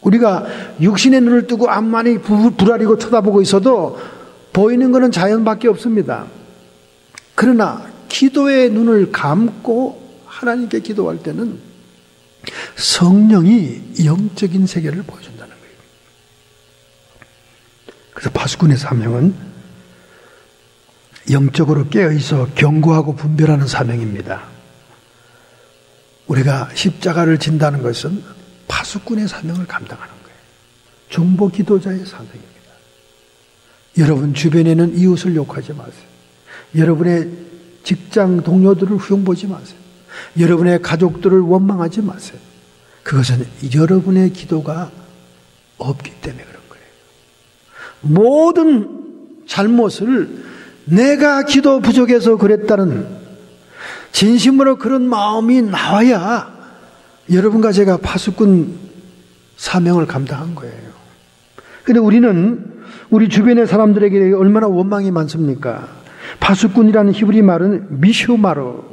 우리가 육신의 눈을 뜨고 앞만이 불아리고 쳐다보고 있어도 보이는 것은 자연밖에 없습니다. 그러나 기도의 눈을 감고 하나님께 기도할 때는 성령이 영적인 세계를 보여준다는 거예요. 그래서 파수꾼의 사명은 영적으로 깨어있어 경고하고 분별하는 사명입니다. 우리가 십자가를 진다는 것은 파수꾼의 사명을 감당하는 거예요. 중보 기도자의 사명입니다. 여러분 주변에는 이웃을 욕하지 마세요. 여러분의 직장 동료들을 흉보지 마세요. 여러분의 가족들을 원망하지 마세요. 그것은 여러분의 기도가 없기 때문에 그런 거예요. 모든 잘못을 내가 기도 부족해서 그랬다는 진심으로 그런 마음이 나와야 여러분과 제가 파수꾼 사명을 감당한 거예요. 그런데 우리는 우리 주변의 사람들에게 얼마나 원망이 많습니까? 파수꾼이라는 히브리 말은 미슈마로,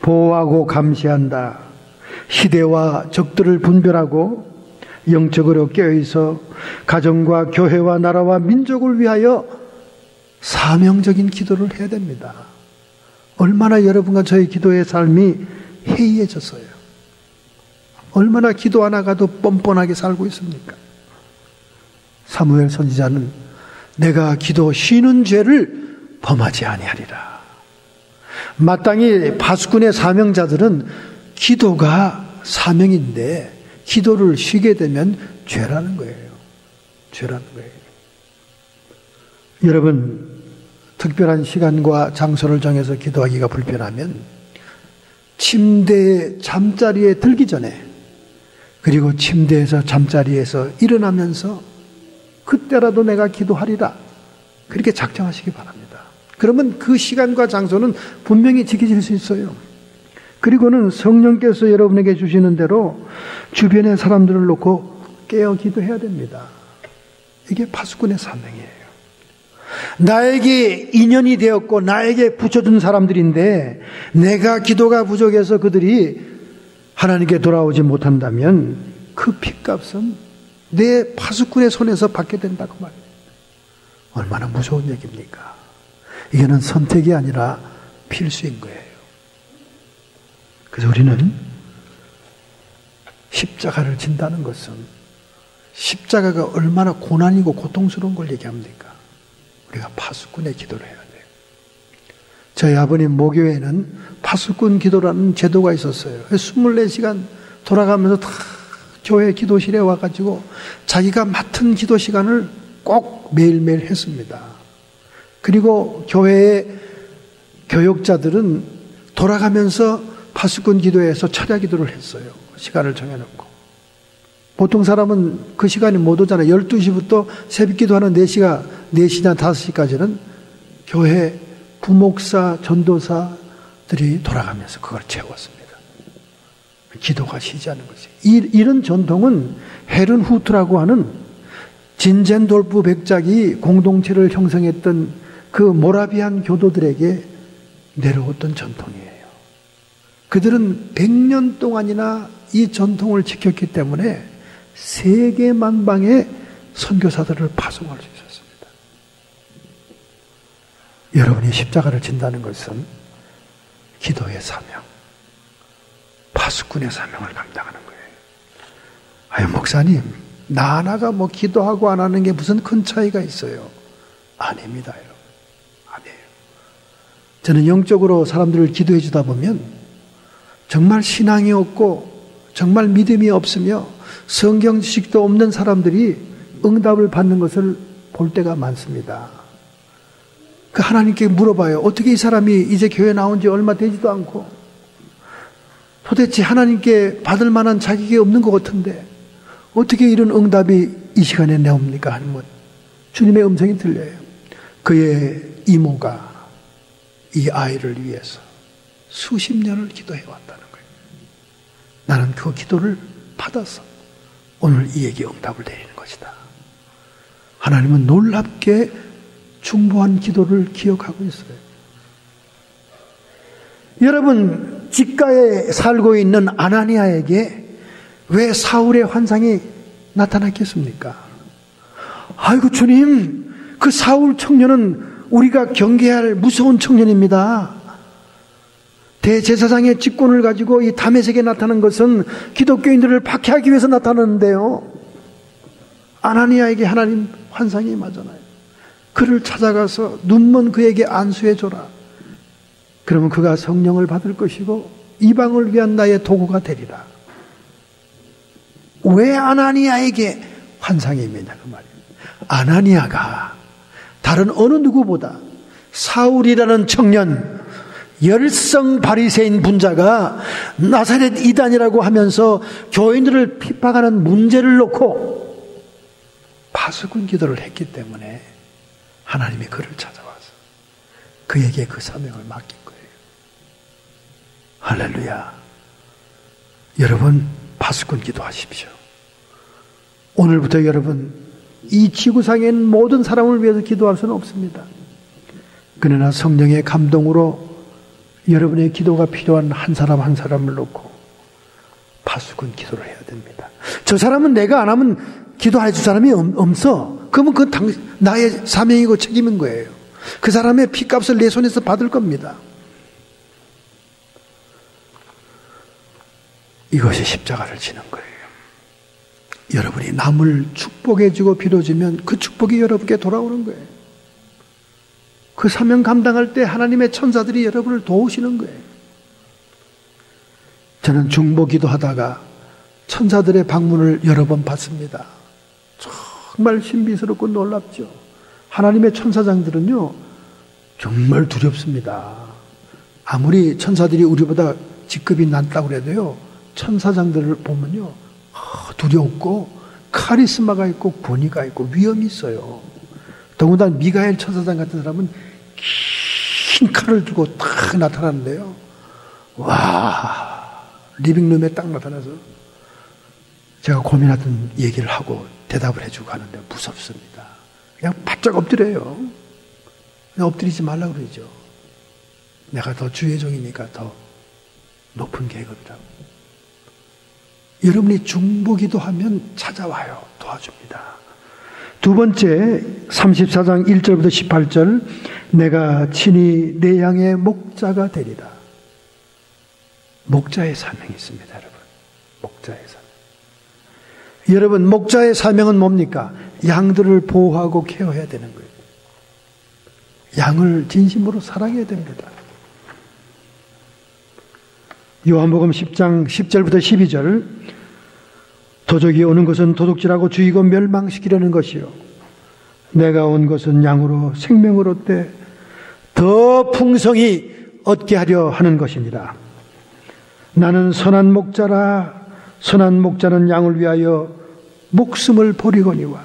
보호하고 감시한다. 시대와 적들을 분별하고 영적으로 깨어있어 가정과 교회와 나라와 민족을 위하여 사명적인 기도를 해야 됩니다. 얼마나 여러분과 저의 기도의 삶이 해이해졌어요. 얼마나 기도 안 하고도 뻔뻔하게 살고 있습니까? 사무엘 선지자는 내가 기도 쉬는 죄를 범하지 아니하리라. 마땅히 파수꾼의 사명자들은 기도가 사명인데 기도를 쉬게 되면 죄라는 거예요. 죄라는 거예요. 여러분, 특별한 시간과 장소를 정해서 기도하기가 불편하면 침대에 잠자리에 들기 전에 그리고 침대에서 잠자리에서 일어나면서 그때라도 내가 기도하리라 그렇게 작정하시기 바랍니다. 그러면 그 시간과 장소는 분명히 지켜질 수 있어요. 그리고는 성령께서 여러분에게 주시는 대로 주변의 사람들을 놓고 깨어 기도해야 됩니다. 이게 파수꾼의 사명이에요. 나에게 인연이 되었고 나에게 붙여준 사람들인데 내가 기도가 부족해서 그들이 하나님께 돌아오지 못한다면 그 핏값은 내 파수꾼의 손에서 받게 된다고 말입니다. 얼마나 무서운 얘기입니까? 이거는 선택이 아니라 필수인 거예요. 그래서 우리는 십자가를 진다는 것은 십자가가 얼마나 고난이고 고통스러운 걸 얘기합니까? 우리가 파수꾼의 기도를 해야 돼요. 저희 아버님 모교회는 파수꾼 기도라는 제도가 있었어요. 24시간 돌아가면서 다 교회 기도실에 와가지고 자기가 맡은 기도 시간을 꼭 매일매일 했습니다. 그리고 교회의 교역자들은 돌아가면서 파수꾼 기도에서 철야 기도를 했어요. 시간을 정해놓고. 보통 사람은 그 시간이 못 오잖아요. 12시부터 새벽 기도하는 4시나 5시까지는 교회 부목사, 전도사들이 돌아가면서 그걸 채웠습니다. 기도가 쉬지 않는 거죠. 이런 전통은 헤른후트라고 하는 진젠돌프 백작이 공동체를 형성했던 그 모라비안 교도들에게 내려왔던 전통이에요. 그들은 100년 동안이나 이 전통을 지켰기 때문에 세계 만방의 선교사들을 파송할 수 있었습니다. 여러분이 십자가를 진다는 것은 기도의 사명, 파수꾼의 사명을 감당하는 거예요. 아유 목사님, 나 하나가 뭐 기도하고 안 하는 게 무슨 큰 차이가 있어요. 아닙니다, 여러분. 아니에요. 저는 영적으로 사람들을 기도해 주다 보면 정말 신앙이 없고 정말 믿음이 없으며 성경 지식도 없는 사람들이 응답을 받는 것을 볼 때가 많습니다. 그 하나님께 물어봐요. 어떻게 이 사람이 이제 교회 나온 지 얼마 되지도 않고 도대체 하나님께 받을 만한 자격이 없는 것 같은데 어떻게 이런 응답이 이 시간에 나옵니까? 하면 주님의 음성이 들려요. 그의 이모가 이 아이를 위해서 수십 년을 기도해 왔다는 거예요. 나는 그 기도를 받아서 오늘 이에게 응답을 내리는 것이다. 하나님은 놀랍게 중보한 기도를 기억하고 있어요. 여러분, 직가에 살고 있는 아나니아에게 왜 사울의 환상이 나타났겠습니까? 아이고 주님, 그 사울 청년은 우리가 경계할 무서운 청년입니다. 대제사장의 직권을 가지고 이 다메섹에 나타난 것은 기독교인들을 박해하기 위해서 나타났는데요. 아나니아에게 하나님 환상이 임하잖아요. 그를 찾아가서 눈먼 그에게 안수해줘라. 그러면 그가 성령을 받을 것이고 이방을 위한 나의 도구가 되리라. 왜 아나니아에게 환상이 임했냐 그 말이에요. 아나니아가 다른 어느 누구보다 사울이라는 청년, 열성 바리새인 분자가 나사렛 이단이라고 하면서 교인들을 핍박하는 문제를 놓고 파수꾼 기도를 했기 때문에 하나님이 그를 찾아와서 그에게 그 사명을 맡긴 거예요. 할렐루야. 여러분, 파수꾼 기도하십시오. 오늘부터 여러분, 이 지구상에 있는 모든 사람을 위해서 기도할 수는 없습니다. 그러나 성령의 감동으로 여러분의 기도가 필요한 한 사람 한 사람을 놓고 파수꾼 기도를 해야 됩니다. 저 사람은 내가 안 하면 기도해 줄 사람이 없어. 그러면 그 나의 사명이고 책임인 거예요. 그 사람의 피값을 내 손에서 받을 겁니다. 이것이 십자가를 지는 거예요. 여러분이 남을 축복해주고 빌어주면 그 축복이 여러분께 돌아오는 거예요. 그 사명 감당할 때 하나님의 천사들이 여러분을 도우시는 거예요. 저는 중보 기도하다가 천사들의 방문을 여러 번 받습니다. 정말 신비스럽고 놀랍죠. 하나님의 천사장들은요 정말 두렵습니다. 아무리 천사들이 우리보다 직급이 낮다고 해도요 천사장들을 보면요 두렵고 카리스마가 있고 권위가 있고 위엄이 있어요. 더군다나 미가엘 천사장 같은 사람은 긴 칼을 들고 딱 나타나는데요. 와, 리빙룸에 딱 나타나서 제가 고민하던 얘기를 하고 대답을 해주고 하는데 무섭습니다. 그냥 바짝 엎드려요. 그냥 엎드리지 말라고 그러죠. 내가 더 주의 종이니까 더 높은 계급이라고. 여러분이 중보기도 하면 찾아와요. 도와줍니다. 두 번째 34장 1절부터 18절 내가 친히 내 양의 목자가 되리라. 목자의 사명이 있습니다. 여러분. 목자의 사명. 여러분 목자의 사명은 뭡니까? 양들을 보호하고 케어해야 되는 거예요. 양을 진심으로 사랑해야 됩니다. 요한복음 10장 10절부터 12절 도적이 오는 것은 도둑질하고 죽이고 멸망시키려는 것이요 내가 온 것은 양으로 생명을 얻되 더 풍성히 얻게 하려 하는 것이니라. 나는 선한 목자라. 선한 목자는 양을 위하여 목숨을 버리거니와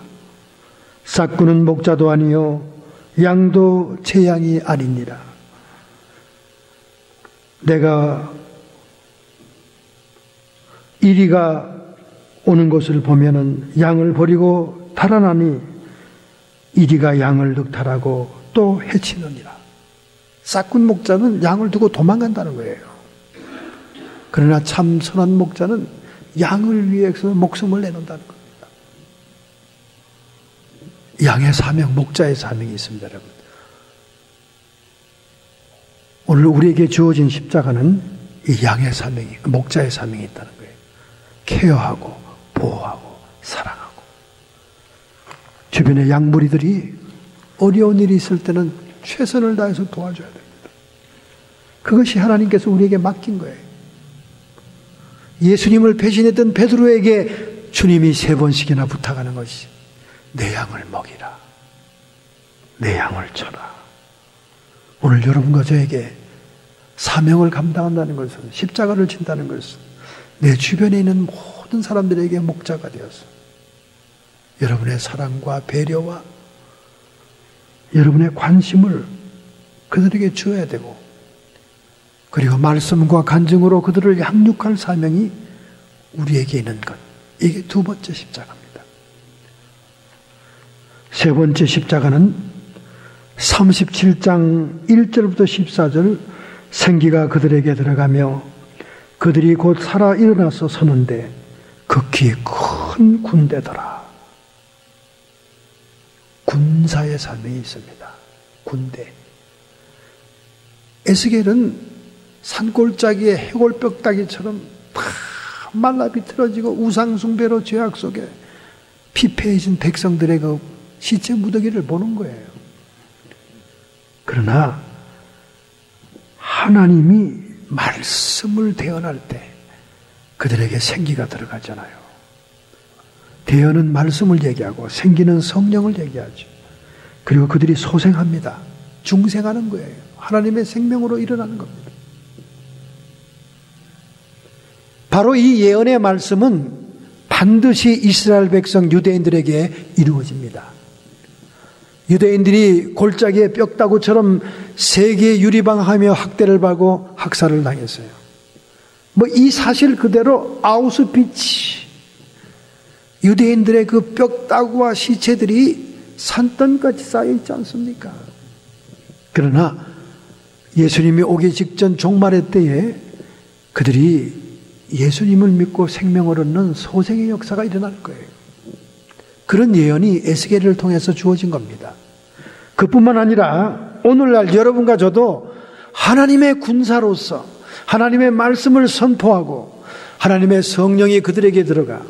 싹구는 목자도 아니요 양도 제 양이 아니니라. 내가 이리가 오는 것을 보면은 양을 버리고 달아나니 이리가 양을 늑탈하고 또 해치느니라. 싹군 목자는 양을 두고 도망간다는 거예요. 그러나 참 선한 목자는 양을 위해서 목숨을 내놓는다는 겁니다. 양의 사명, 목자의 사명이 있습니다, 여러분. 오늘 우리에게 주어진 십자가는 이 양의 사명이, 목자의 사명이 있다는 거예요. 케어하고 보호하고 사랑하고 주변의 양무리들이 어려운 일이 있을 때는 최선을 다해서 도와줘야 됩니다. 그것이 하나님께서 우리에게 맡긴 거예요. 예수님을 배신했던 베드로에게 주님이 3번씩이나 부탁하는 것이 내 양을 먹이라. 내 양을 쳐라. 오늘 여러분과 저에게 사명을 감당한다는 것은, 십자가를 진다는 것은 내 주변에 있는 모든 사람들에게 목자가 되어서 여러분의 사랑과 배려와 여러분의 관심을 그들에게 주어야 되고, 그리고 말씀과 간증으로 그들을 양육할 사명이 우리에게 있는 것. 이게 2번째 십자가입니다. 3번째 십자가는 37장 1절부터 14절, 생기가 그들에게 들어가며 그들이 곧 살아 일어나서 서는데 극히 큰 군대더라. 군사의 사명이 있습니다. 군대. 에스겔은 산골짜기에 해골 뼈다귀처럼 다 말라 비틀어지고 우상숭배로 죄악 속에 피폐해진 백성들의 그 시체 무더기를 보는 거예요. 그러나 하나님이 말씀을 대언할 때 그들에게 생기가 들어가잖아요. 대언은 말씀을 얘기하고 생기는 성령을 얘기하죠. 그리고 그들이 소생합니다. 중생하는 거예요. 하나님의 생명으로 일어나는 겁니다. 바로 이 예언의 말씀은 반드시 이스라엘 백성 유대인들에게 이루어집니다. 유대인들이 골짜기에 뼈다구처럼 세계 유리방하며 학대를 받고 학살을 당했어요. 이 사실 그대로 아우슈비츠, 유대인들의 그 뼈다구와 시체들이 산더미같이 쌓여 있지 않습니까? 그러나 예수님이 오기 직전 종말의 때에 그들이 예수님을 믿고 생명을 얻는 소생의 역사가 일어날 거예요. 그런 예언이 에스겔을 통해서 주어진 겁니다. 그뿐만 아니라 오늘날 여러분과 저도 하나님의 군사로서 하나님의 말씀을 선포하고 하나님의 성령이 그들에게 들어가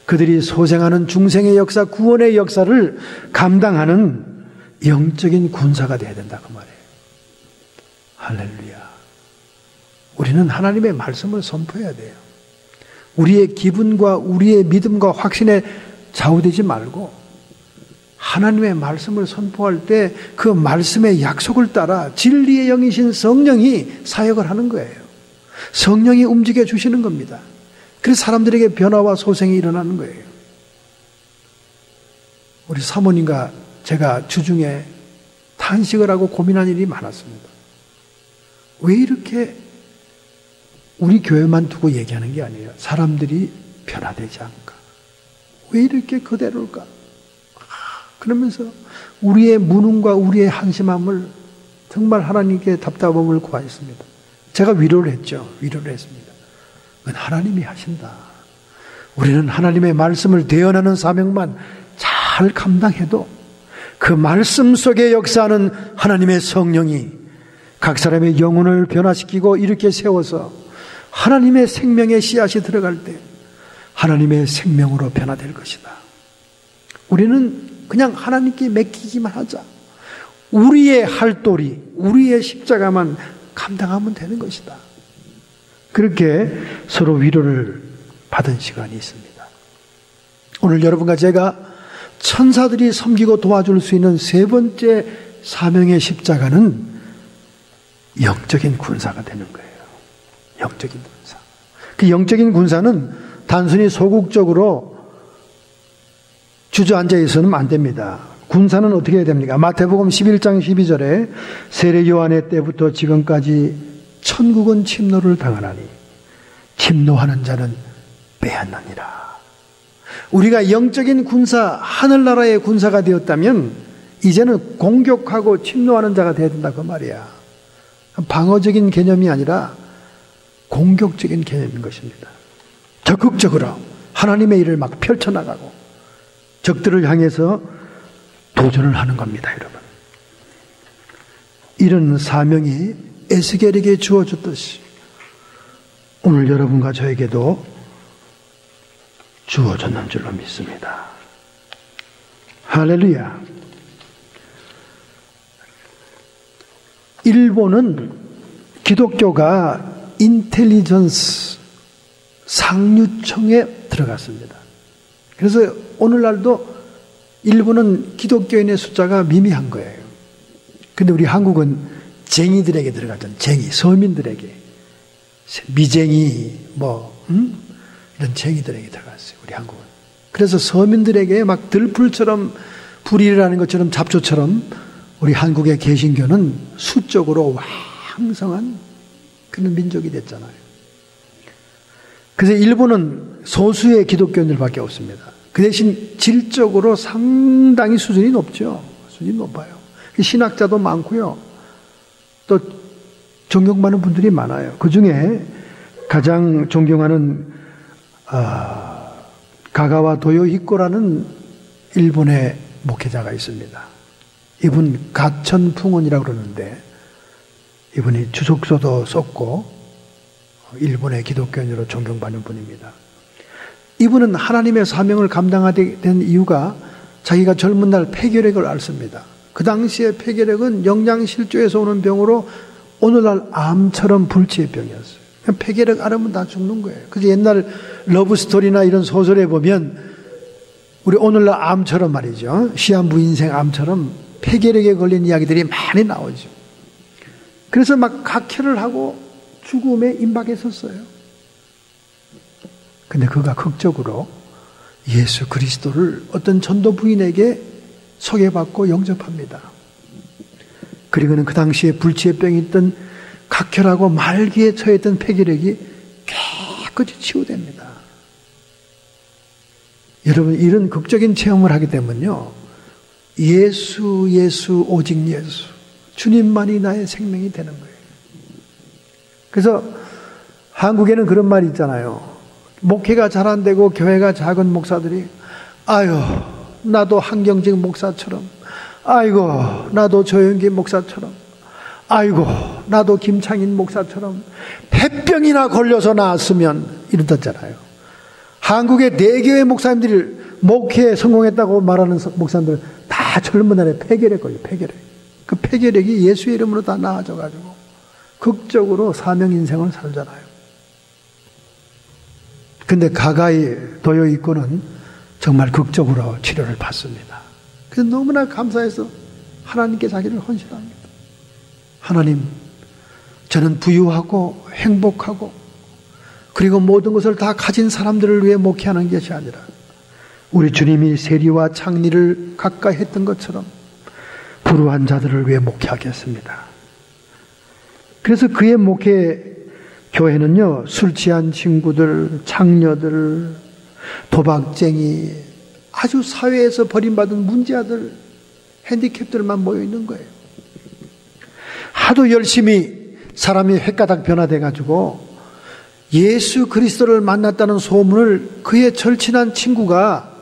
그들이 소생하는 중생의 역사, 구원의 역사를 감당하는 영적인 군사가 되어야 된다 그 말이에요. 할렐루야. 우리는 하나님의 말씀을 선포해야 돼요. 우리의 기분과 우리의 믿음과 확신에 좌우되지 말고 하나님의 말씀을 선포할 때 그 말씀의 약속을 따라 진리의 영이신 성령이 사역을 하는 거예요. 성령이 움직여 주시는 겁니다. 그래서 사람들에게 변화와 소생이 일어나는 거예요. 우리 사모님과 제가 주중에 탄식을 하고 고민한 일이 많았습니다. 왜 이렇게 우리 교회만 두고 얘기하는 게 아니에요. 사람들이 변화되지 않을까? 왜 이렇게 그대로일까? 그러면서 우리의 무능과 우리의 한심함을 정말 하나님께 답답함을 구하였습니다. 제가 위로를 했죠. 위로를 했습니다. 그건 하나님이 하신다. 우리는 하나님의 말씀을 대언하는 사명만 잘 감당해도 그 말씀 속에 역사하는 하나님의 성령이 각 사람의 영혼을 변화시키고 이렇게 세워서 하나님의 생명의 씨앗이 들어갈 때 하나님의 생명으로 변화될 것이다. 우리는 그냥 하나님께 맡기기만 하자. 우리의 할도리, 우리의 십자가만 감당하면 되는 것이다. 그렇게 서로 위로를 받은 시간이 있습니다. 오늘 여러분과 제가 천사들이 섬기고 도와줄 수 있는 3번째 사명의 십자가는 영적인 군사가 되는 거예요. 영적인 군사. 그 영적인 군사는 단순히 소극적으로 주저앉아 있어서는 안 됩니다. 군사는 어떻게 해야 됩니까? 마태복음 11장 12절에 세례 요한의 때부터 지금까지 천국은 침노를 당하나니 침노하는 자는 빼앗느니라. 우리가 영적인 군사, 하늘나라의 군사가 되었다면 이제는 공격하고 침노하는 자가 되어야 된다 그 말이야. 방어적인 개념이 아니라 공격적인 개념인 것입니다. 적극적으로 하나님의 일을 막 펼쳐나가고 적들을 향해서 도전을 하는 겁니다, 여러분. 이런 사명이 에스겔에게 주어졌듯이 오늘 여러분과 저에게도 주어졌는 줄로 믿습니다. 할렐루야. 일본은 기독교가 인텔리전스 상류층에 들어갔습니다. 그래서 오늘날도 일본은 기독교인의 숫자가 미미한 거예요. 근데 우리 한국은 쟁이들에게 들어갔던 쟁이, 서민들에게, 미쟁이, 이런 쟁이들에게 들어갔어요. 우리 한국은. 그래서 서민들에게 막 들풀처럼 불이라는 것처럼 잡초처럼 우리 한국의 개신교는 수적으로 왕성한 그런 민족이 됐잖아요. 그래서 일본은 소수의 기독교인들밖에 없습니다. 그 대신 질적으로 상당히 수준이 높죠. 수준이 높아요. 신학자도 많고요. 또 존경받는 분들이 많아요. 그 중에 가장 존경하는 가가와 도요히코라는 일본의 목회자가 있습니다. 이분 가천풍원이라고 그러는데 이분이 주석서도 썼고 일본의 기독교인으로 존경받는 분입니다. 이분은 하나님의 사명을 감당하게 된 이유가 자기가 젊은 날 폐결핵을 앓습니다. 그 당시에 폐결핵은 영양실조에서 오는 병으로 오늘날 암처럼 불치의 병이었어요. 폐결핵 앓으면 다 죽는 거예요. 그래서 옛날 러브스토리나 이런 소설에 보면 우리 오늘날 암처럼 말이죠. 시한부 인생 암처럼 폐결핵에 걸린 이야기들이 많이 나오죠. 그래서 막 각혈을 하고 죽음에 임박했었어요. 근데 그가 극적으로 예수 그리스도를 어떤 전도 부인에게 소개받고 영접합니다. 그리고는 그 당시에 불치병이 있던 각혈하고 말기에 처했던 폐결핵이 깨끗이 치유됩니다. 여러분, 이런 극적인 체험을 하게 되면요, 예수 오직 예수, 주님만이 나의 생명이 되는 거예요. 그래서 한국에는 그런 말이 있잖아요. 목회가 잘 안 되고 교회가 작은 목사들이 아유 나도 한경직 목사처럼, 아이고 나도 조영기 목사처럼, 아이고 나도 김창인 목사처럼 폐병이나 걸려서 나왔으면 이러셨잖아요. 한국의 4교회 목사님들이 목회에 성공했다고 말하는 목사님들은 다 젊은 날에 폐결핵 걸려요. 폐결핵. 그 폐결핵이 예수의 이름으로 다 나아져가지고 극적으로 사명 인생을 살잖아요. 근데 가가이 도요이코는 정말 극적으로 치료를 받습니다. 그래서 너무나 감사해서 하나님께 자기를 헌신합니다. 하나님, 저는 부유하고 행복하고 그리고 모든 것을 다 가진 사람들을 위해 목회하는 것이 아니라 우리 주님이 세리와 창리를 가까이 했던 것처럼 불우한 자들을 위해 목회하겠습니다. 그래서 그의 목회 교회는요, 술 취한 친구들, 창녀들, 도박쟁이, 아주 사회에서 버림받은 문제아들, 핸디캡들만 모여 있는 거예요. 하도 열심히 사람이 횟가닥 변화돼가지고 예수 그리스도를 만났다는 소문을 그의 절친한 친구가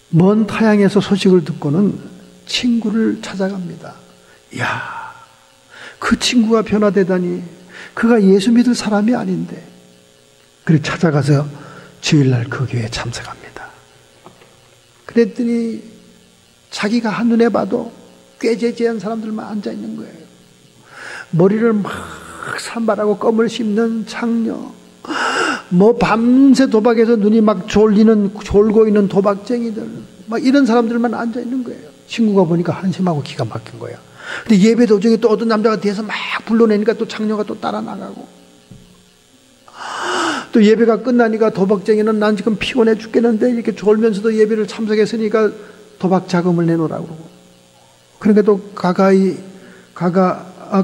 먼 타향에서 소식을 듣고는 친구를 찾아갑니다. 이야, 그 친구가 변화되다니, 그가 예수 믿을 사람이 아닌데. 그리고 찾아가서 주일날 그 교회에 참석합니다. 그랬더니 자기가 한눈에 봐도 꾀죄죄한 사람들만 앉아있는 거예요. 머리를 막 산발하고 껌을 씹는 창녀, 밤새 도박해서 눈이 막 졸고 있는 도박쟁이들, 이런 사람들만 앉아있는 거예요. 친구가 보니까 한심하고 기가 막힌 거야. 근데 예배 도중에 또 어떤 남자가 뒤에서 막 불러내니까 또 창녀가 또 따라 나가고, 또 예배가 끝나니까 도박쟁이는 난 지금 피곤해 죽겠는데 이렇게 졸면서도 예배를 참석했으니까 도박 자금을 내놓으라고 그러고, 그러니까 또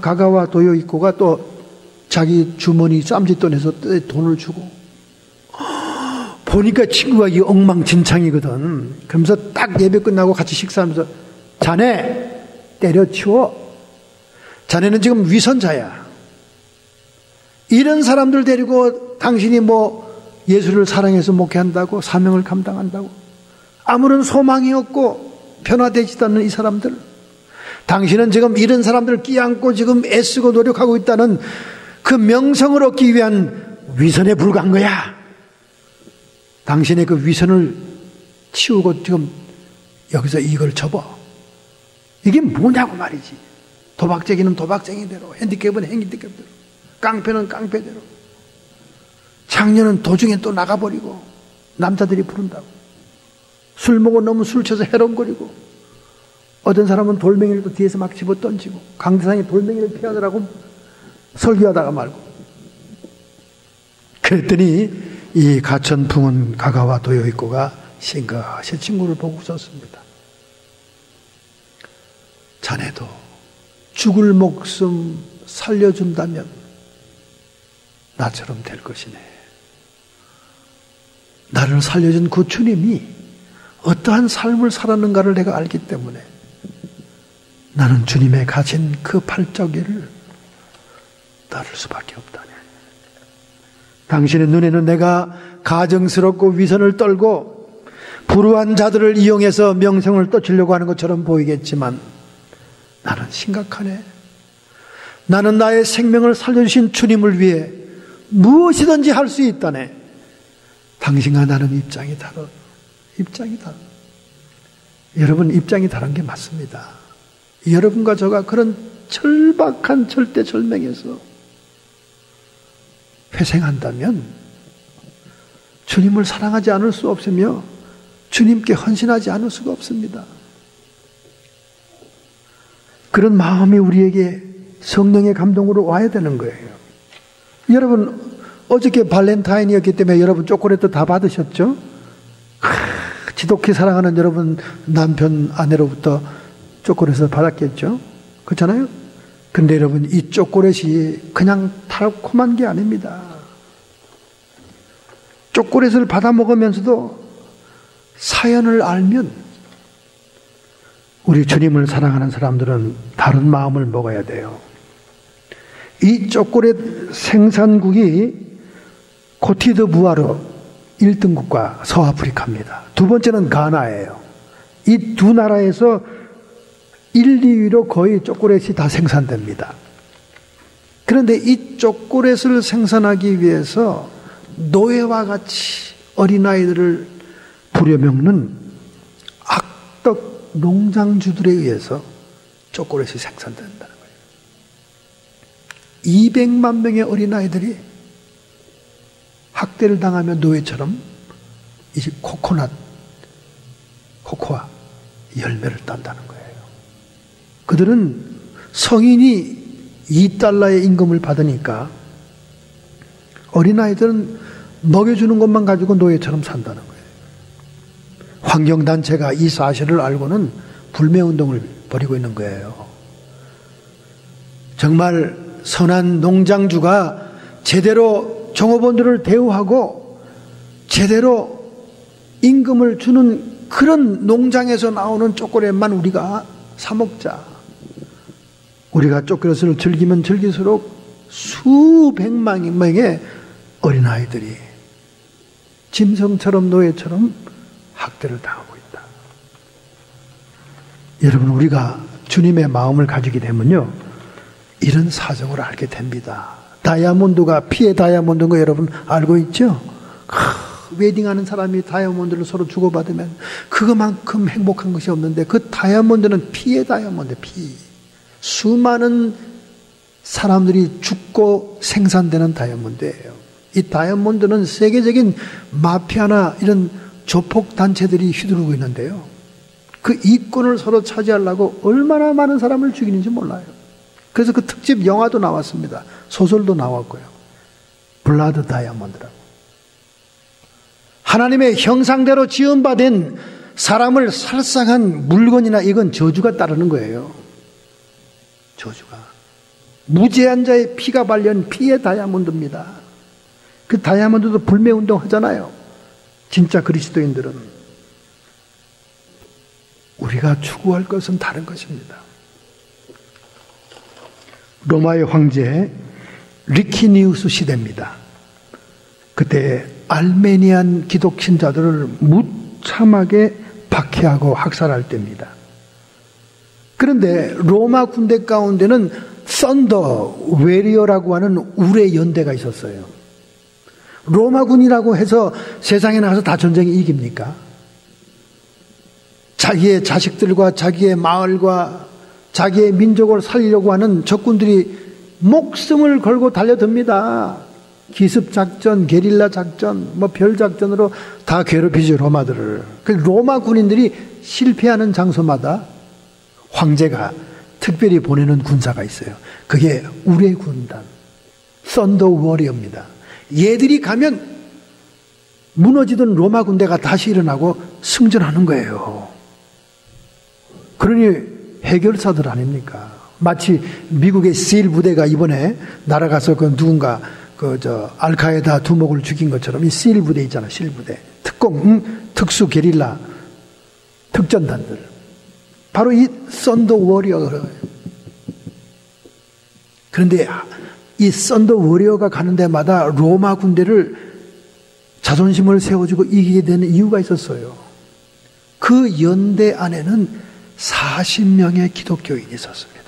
가가와 도요이코가 또 자기 주머니 쌈짓돈에서 돈을 주고, 보니까 친구가 이 엉망진창이거든. 그러면서 딱 예배 끝나고 같이 식사하면서, 자네 때려치워. 자네는 지금 위선자야. 이런 사람들 데리고 당신이 예수를 사랑해서 목회한다고, 사명을 감당한다고, 아무런 소망이 없고 변화되지도 않는 이 사람들, 당신은 지금 이런 사람들을 끼안고 지금 애쓰고 노력하고 있다는 그 명성을 얻기 위한 위선에 불과한 거야. 당신의 그 위선을 치우고 지금 여기서 이걸 접어. 이게 뭐냐고 말이지. 도박쟁이는 도박쟁이대로, 핸디캡은 핸디캡대로, 깡패는 깡패대로, 장녀는 도중에 또 나가버리고 남자들이 부른다고, 술 먹고 너무 술 취해서 해롱거리고, 어떤 사람은 돌멩이를 또 뒤에서 막 집어 던지고, 강대상이 돌멩이를 피하느라고 설교하다가 말고. 그랬더니 이 가천풍은 가가와 도요이코가 싱긋이 친구를 보고 웃었습니다. 자네도 죽을 목숨 살려준다면 나처럼 될 것이네. 나를 살려준 그 주님이 어떠한 삶을 살았는가를 내가 알기 때문에 나는 주님의 가진 그 팔적이를 따를 수밖에 없다네. 당신의 눈에는 내가 가증스럽고 위선을 떨고 불우한 자들을 이용해서 명성을 떠치려고 하는 것처럼 보이겠지만 나는 심각하네. 나는 나의 생명을 살려주신 주님을 위해 무엇이든지 할 수 있다네. 당신과 나는 입장이 다르. 입장이 다르. 여러분, 입장이 다른 게 맞습니다. 여러분과 저가 그런 절박한 절대절명에서 회생한다면 주님을 사랑하지 않을 수 없으며 주님께 헌신하지 않을 수가 없습니다. 그런 마음이 우리에게 성령의 감동으로 와야 되는 거예요. 여러분, 어저께 발렌타인이었기 때문에 여러분 초콜릿도 다 받으셨죠? 지독히 사랑하는 여러분 남편, 아내로부터 초콜릿을 받았겠죠? 그렇잖아요? 근데 여러분, 이 초콜릿이 그냥 달콤한 게 아닙니다. 초콜릿을 받아 먹으면서도 사연을 알면 우리 주님을 사랑하는 사람들은 다른 마음을 먹어야 돼요. 이 초콜릿 생산국이 코티드부아르 1등 국가 서아프리카입니다. 두 번째는 가나예요. 이 두 나라에서 1, 2위로 거의 초콜릿이 다 생산됩니다. 그런데 이 초콜릿을 생산하기 위해서 노예와 같이 어린아이들을 부려먹는 악덕 농장주들에 의해서 초콜릿이 생산된다는 거예요. 200만 명의 어린아이들이 학대를 당하며 노예처럼 이 코코아 열매를 딴다는 거예요. 그들은 성인이 $2의 임금을 받으니까 어린아이들은 먹여주는 것만 가지고 노예처럼 산다는 거예요. 환경단체가 이 사실을 알고는 불매운동을 벌이고 있는 거예요. 정말 선한 농장주가 제대로 종업원들을 대우하고 제대로 임금을 주는 그런 농장에서 나오는 초콜릿만 우리가 사 먹자. 우리가 초콜릿을 즐기면 즐길수록 수백만 명의 어린아이들이 짐승처럼 노예처럼 학대를 당하고 있다. 여러분, 우리가 주님의 마음을 가지게 되면요, 이런 사정을 알게 됩니다. 다이아몬드가 피의 다이아몬드인 거 여러분 알고 있죠? 웨딩하는 사람이 다이아몬드를 서로 주고받으면 그거만큼 행복한 것이 없는데, 그 다이아몬드는 피의 다이아몬드, 피. 수많은 사람들이 죽고 생산되는 다이아몬드예요. 이 다이아몬드는 세계적인 마피아나 이런 조폭 단체들이 휘두르고 있는데요, 그 이권을 서로 차지하려고 얼마나 많은 사람을 죽이는지 몰라요. 그래서 그 특집 영화도 나왔습니다. 소설도 나왔고요. 블라드 다이아몬드라고. 하나님의 형상대로 지음받은 사람을 살상한 물건이나 이건 저주가 따르는 거예요. 저주가. 무죄한 자의 피가 발린 피의 다이아몬드입니다. 그 다이아몬드도 불매운동 하잖아요. 진짜 그리스도인들은. 우리가 추구할 것은 다른 것입니다. 로마의 황제 리키니우스 시대입니다. 그때 알메니안 기독 신자들을 무참하게 박해하고 학살할 때입니다. 그런데 로마 군대 가운데는 썬더 웨리어라고 하는 울의 연대가 있었어요. 로마군이라고 해서 세상에 나가서 다 전쟁에 이깁니까? 자기의 자식들과 자기의 마을과 자기의 민족을 살리려고 하는 적군들이 목숨을 걸고 달려듭니다. 기습작전, 게릴라 작전, 별작전으로 다 괴롭히죠, 로마들을. 로마 군인들이 실패하는 장소마다 황제가 특별히 보내는 군사가 있어요. 그게 우레 군단, 썬더 워리어입니다. 얘들이 가면 무너지던 로마 군대가 다시 일어나고 승전하는 거예요. 그러니 해결사들 아닙니까? 마치 미국의 실 부대가 이번에 날아가서 누군가 알카에다 두목을 죽인 것처럼 이 실 부대 있잖아, 실 부대. 특수 게릴라 특전단들. 바로 이 썬더 워리어가. 그런데 이 썬더 워리어가 가는 데마다 로마 군대를 자존심을 세워주고 이기게 되는 이유가 있었어요. 그 연대 안에는 40명의 기독교인이 있었습니다.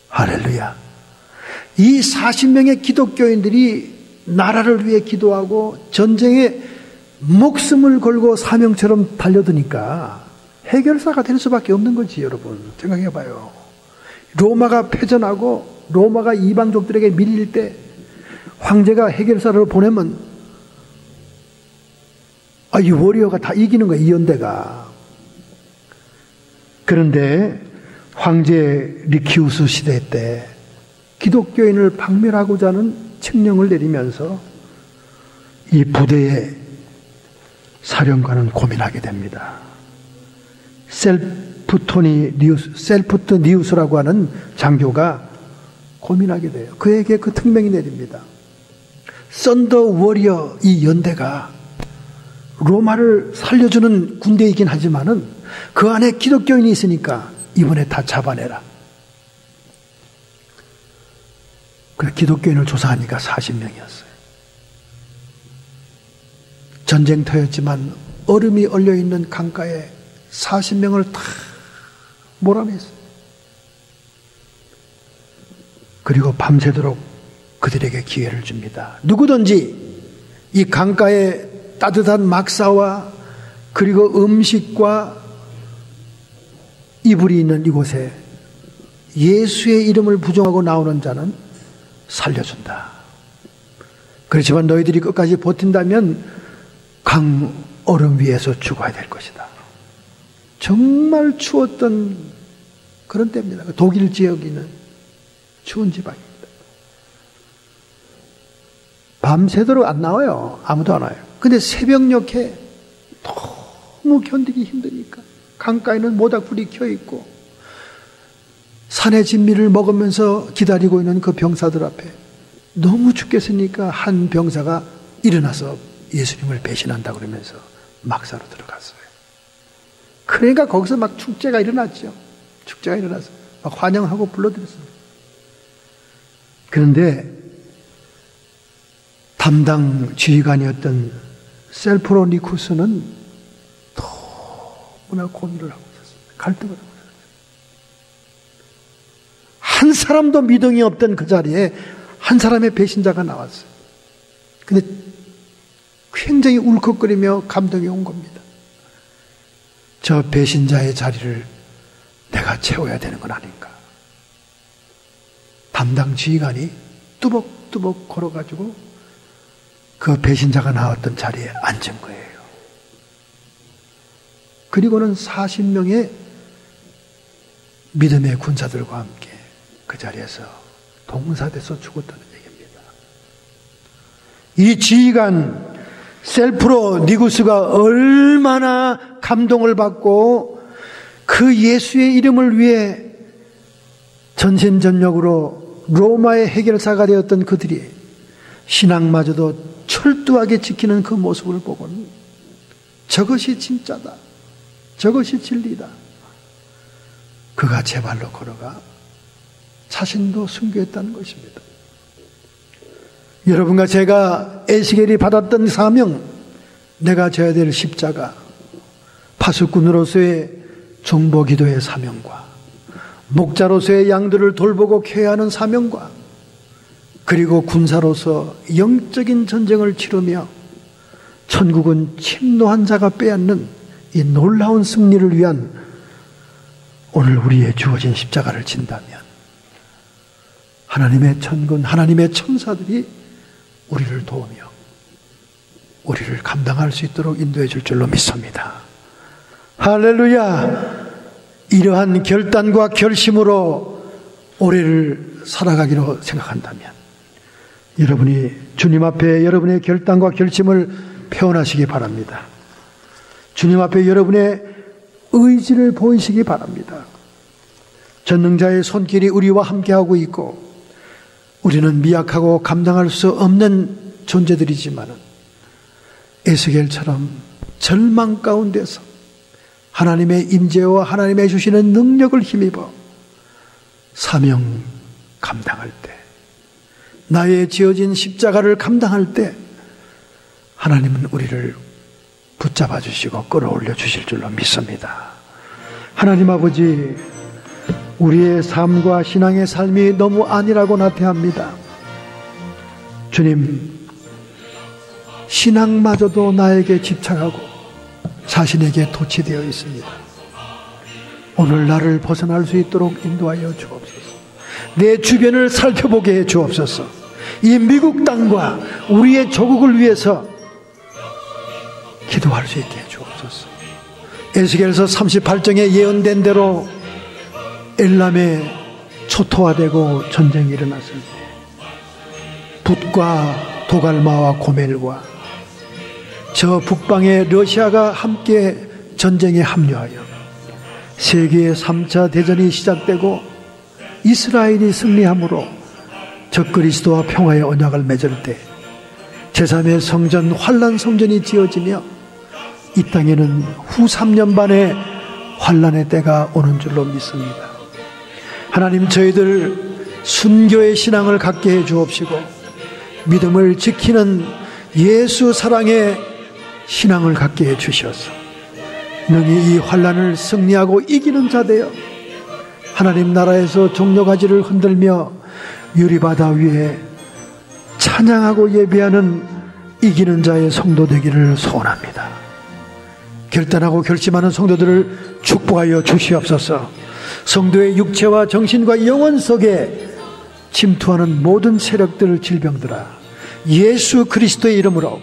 할렐루야. 이 40명의 기독교인들이 나라를 위해 기도하고 전쟁에 목숨을 걸고 사명처럼 달려드니까 해결사가 될 수밖에 없는 거지, 여러분. 생각해 봐요. 로마가 패전하고 로마가 이방족들에게 밀릴 때 황제가 해결사를 보내면 이 워리어가 다 이기는 거야, 이 연대가. 그런데 황제 리키우스 시대 때 기독교인을 박멸하고자 하는 칙령을 내리면서 이 부대의 사령관은 고민하게 됩니다. 셀프트 니우스라고 하는 장교가 고민하게 돼요. 그에게 그 특명이 내립니다. 썬더 워리어 이 연대가 로마를 살려주는 군대이긴 하지만은 그 안에 기독교인이 있으니까 이번에 다 잡아내라. 그래, 기독교인을 조사하니까 40명이었어요. 전쟁터였지만 얼음이 얼려있는 강가에 40명을 다 몰아냈어요. 그리고 밤새도록 그들에게 기회를 줍니다. 누구든지 이 강가에 따뜻한 막사와 그리고 음식과 이불이 있는 이곳에 예수의 이름을 부정하고 나오는 자는 살려준다. 그렇지만 너희들이 끝까지 버틴다면 강 얼음 위에서 죽어야 될 것이다. 정말 추웠던 그런 때입니다. 독일 지역에 있는 추운 지방입니다. 밤새도록 안 나와요. 아무도 안 와요. 근데 새벽녘에 너무 견디기 힘드니까 강가에는 모닥불이 켜있고 산의 진미를 먹으면서 기다리고 있는 그 병사들 앞에 너무 죽겠으니까 한 병사가 일어나서 예수님을 배신한다고 그러면서 막사로 들어갔어요. 그러니까 거기서 막 축제가 일어났죠. 축제가 일어나서 막 환영하고 불러들였습니다. 그런데 담당 지휘관이었던 셀프로니쿠스는 너무나 고민을 하고 있었습니다. 갈등을 하고 있었어요. 한 사람도 미동이 없던 그 자리에 한 사람의 배신자가 나왔어요. 근데 굉장히 울컥거리며 감동이 온 겁니다. 저 배신자의 자리를 내가 채워야 되는 건 아닌가. 담당 지휘관이 뚜벅뚜벅 걸어가지고 그 배신자가 나왔던 자리에 앉은 거예요. 그리고는 40명의 믿음의 군사들과 함께 그 자리에서 동사돼서 죽었다는 얘기입니다. 이 지휘관 셀프로 니구스가 얼마나 감동을 받고 그 예수의 이름을 위해 전심전력으로 로마의 해결사가 되었던 그들이 신앙마저도 철두하게 지키는 그 모습을 보고는 저것이 진짜다. 저것이 진리다. 그가 제 발로 걸어가 자신도 순교했다는 것입니다. 여러분과 제가 에스겔이 받았던 사명, 내가 져야 될 십자가, 파수꾼으로서의 중보기도의 사명과 목자로서의 양들을 돌보고 케어하는 사명과 그리고 군사로서 영적인 전쟁을 치르며 천국은 침노한 자가 빼앗는 이 놀라운 승리를 위한 오늘 우리의 주어진 십자가를 진다면 하나님의 천군, 하나님의 천사들이 우리를 도우며 우리를 감당할 수 있도록 인도해 줄 줄로 믿습니다. 할렐루야! 이러한 결단과 결심으로 올해를 살아가기로 생각한다면 여러분이 주님 앞에 여러분의 결단과 결심을 표현하시기 바랍니다. 주님 앞에 여러분의 의지를 보이시기 바랍니다. 전능자의 손길이 우리와 함께하고 있고 우리는 미약하고 감당할 수 없는 존재들이지만 에스겔처럼 절망 가운데서 하나님의 임재와 하나님의 주시는 능력을 힘입어 사명 감당할 때, 나의 지어진 십자가를 감당할 때 하나님은 우리를 붙잡아 주시고 끌어올려 주실 줄로 믿습니다. 하나님 아버지, 우리의 삶과 신앙의 삶이 너무 안일하고 나태합니다. 주님, 신앙마저도 나에게 집착하고 자신에게 도취되어 있습니다. 오늘 나를 벗어날 수 있도록 인도하여 주옵소서. 내 주변을 살펴보게 해 주옵소서. 이 미국 땅과 우리의 조국을 위해서 기도할 수 있게 해 주옵소서. 에스겔서 38장에 예언된 대로 엘람에 초토화되고 전쟁이 일어났을 때 붓과 도갈마와 고멜과 저 북방의 러시아가 함께 전쟁에 합류하여 세계의 3차 대전이 시작되고 이스라엘이 승리함으로 적그리스도와 평화의 언약을 맺을 때 제3의 성전 환란 성전이 지어지며 이 땅에는 후 3년 반의 환란의 때가 오는 줄로 믿습니다. 하나님, 저희들 순교의 신앙을 갖게 해 주옵시고 믿음을 지키는 예수 사랑의 신앙을 갖게 해 주셔서 능히 이 환란을 승리하고 이기는 자 되어 하나님 나라에서 종려가지를 흔들며 유리바다 위에 찬양하고 예배하는 이기는 자의 성도 되기를 소원합니다. 결단하고 결심하는 성도들을 축복하여 주시옵소서. 성도의 육체와 정신과 영혼 속에 침투하는 모든 세력들, 질병들아, 예수 그리스도의 이름으로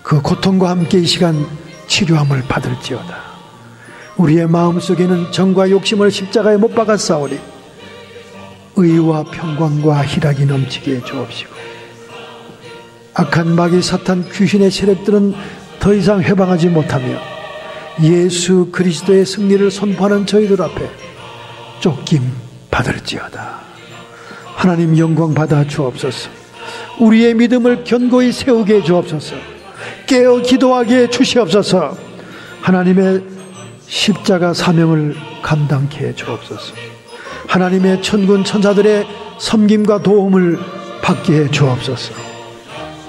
그 고통과 함께 이 시간 치료함을 받을지어다. 우리의 마음속에는 정과 욕심을 십자가에 못 박아 싸우리 의와 평강과 희락이 넘치게 해 주옵시고 악한 마귀 사탄 귀신의 세력들은 더 이상 해방하지 못하며 예수 그리스도의 승리를 선포하는 저희들 앞에 쫓김 받을지어다. 하나님, 영광 받아 주옵소서. 우리의 믿음을 견고히 세우게 해 주옵소서. 깨어 기도하게 해 주시옵소서. 하나님의 십자가 사명을 감당케 해 주옵소서. 하나님의 천군 천사들의 섬김과 도움을 받게 해 주옵소서.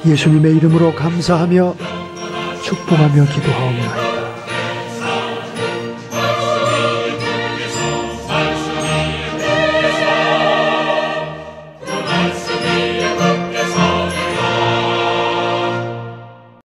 예수님의 이름으로 감사하며 축복하며 기도하옵나이다.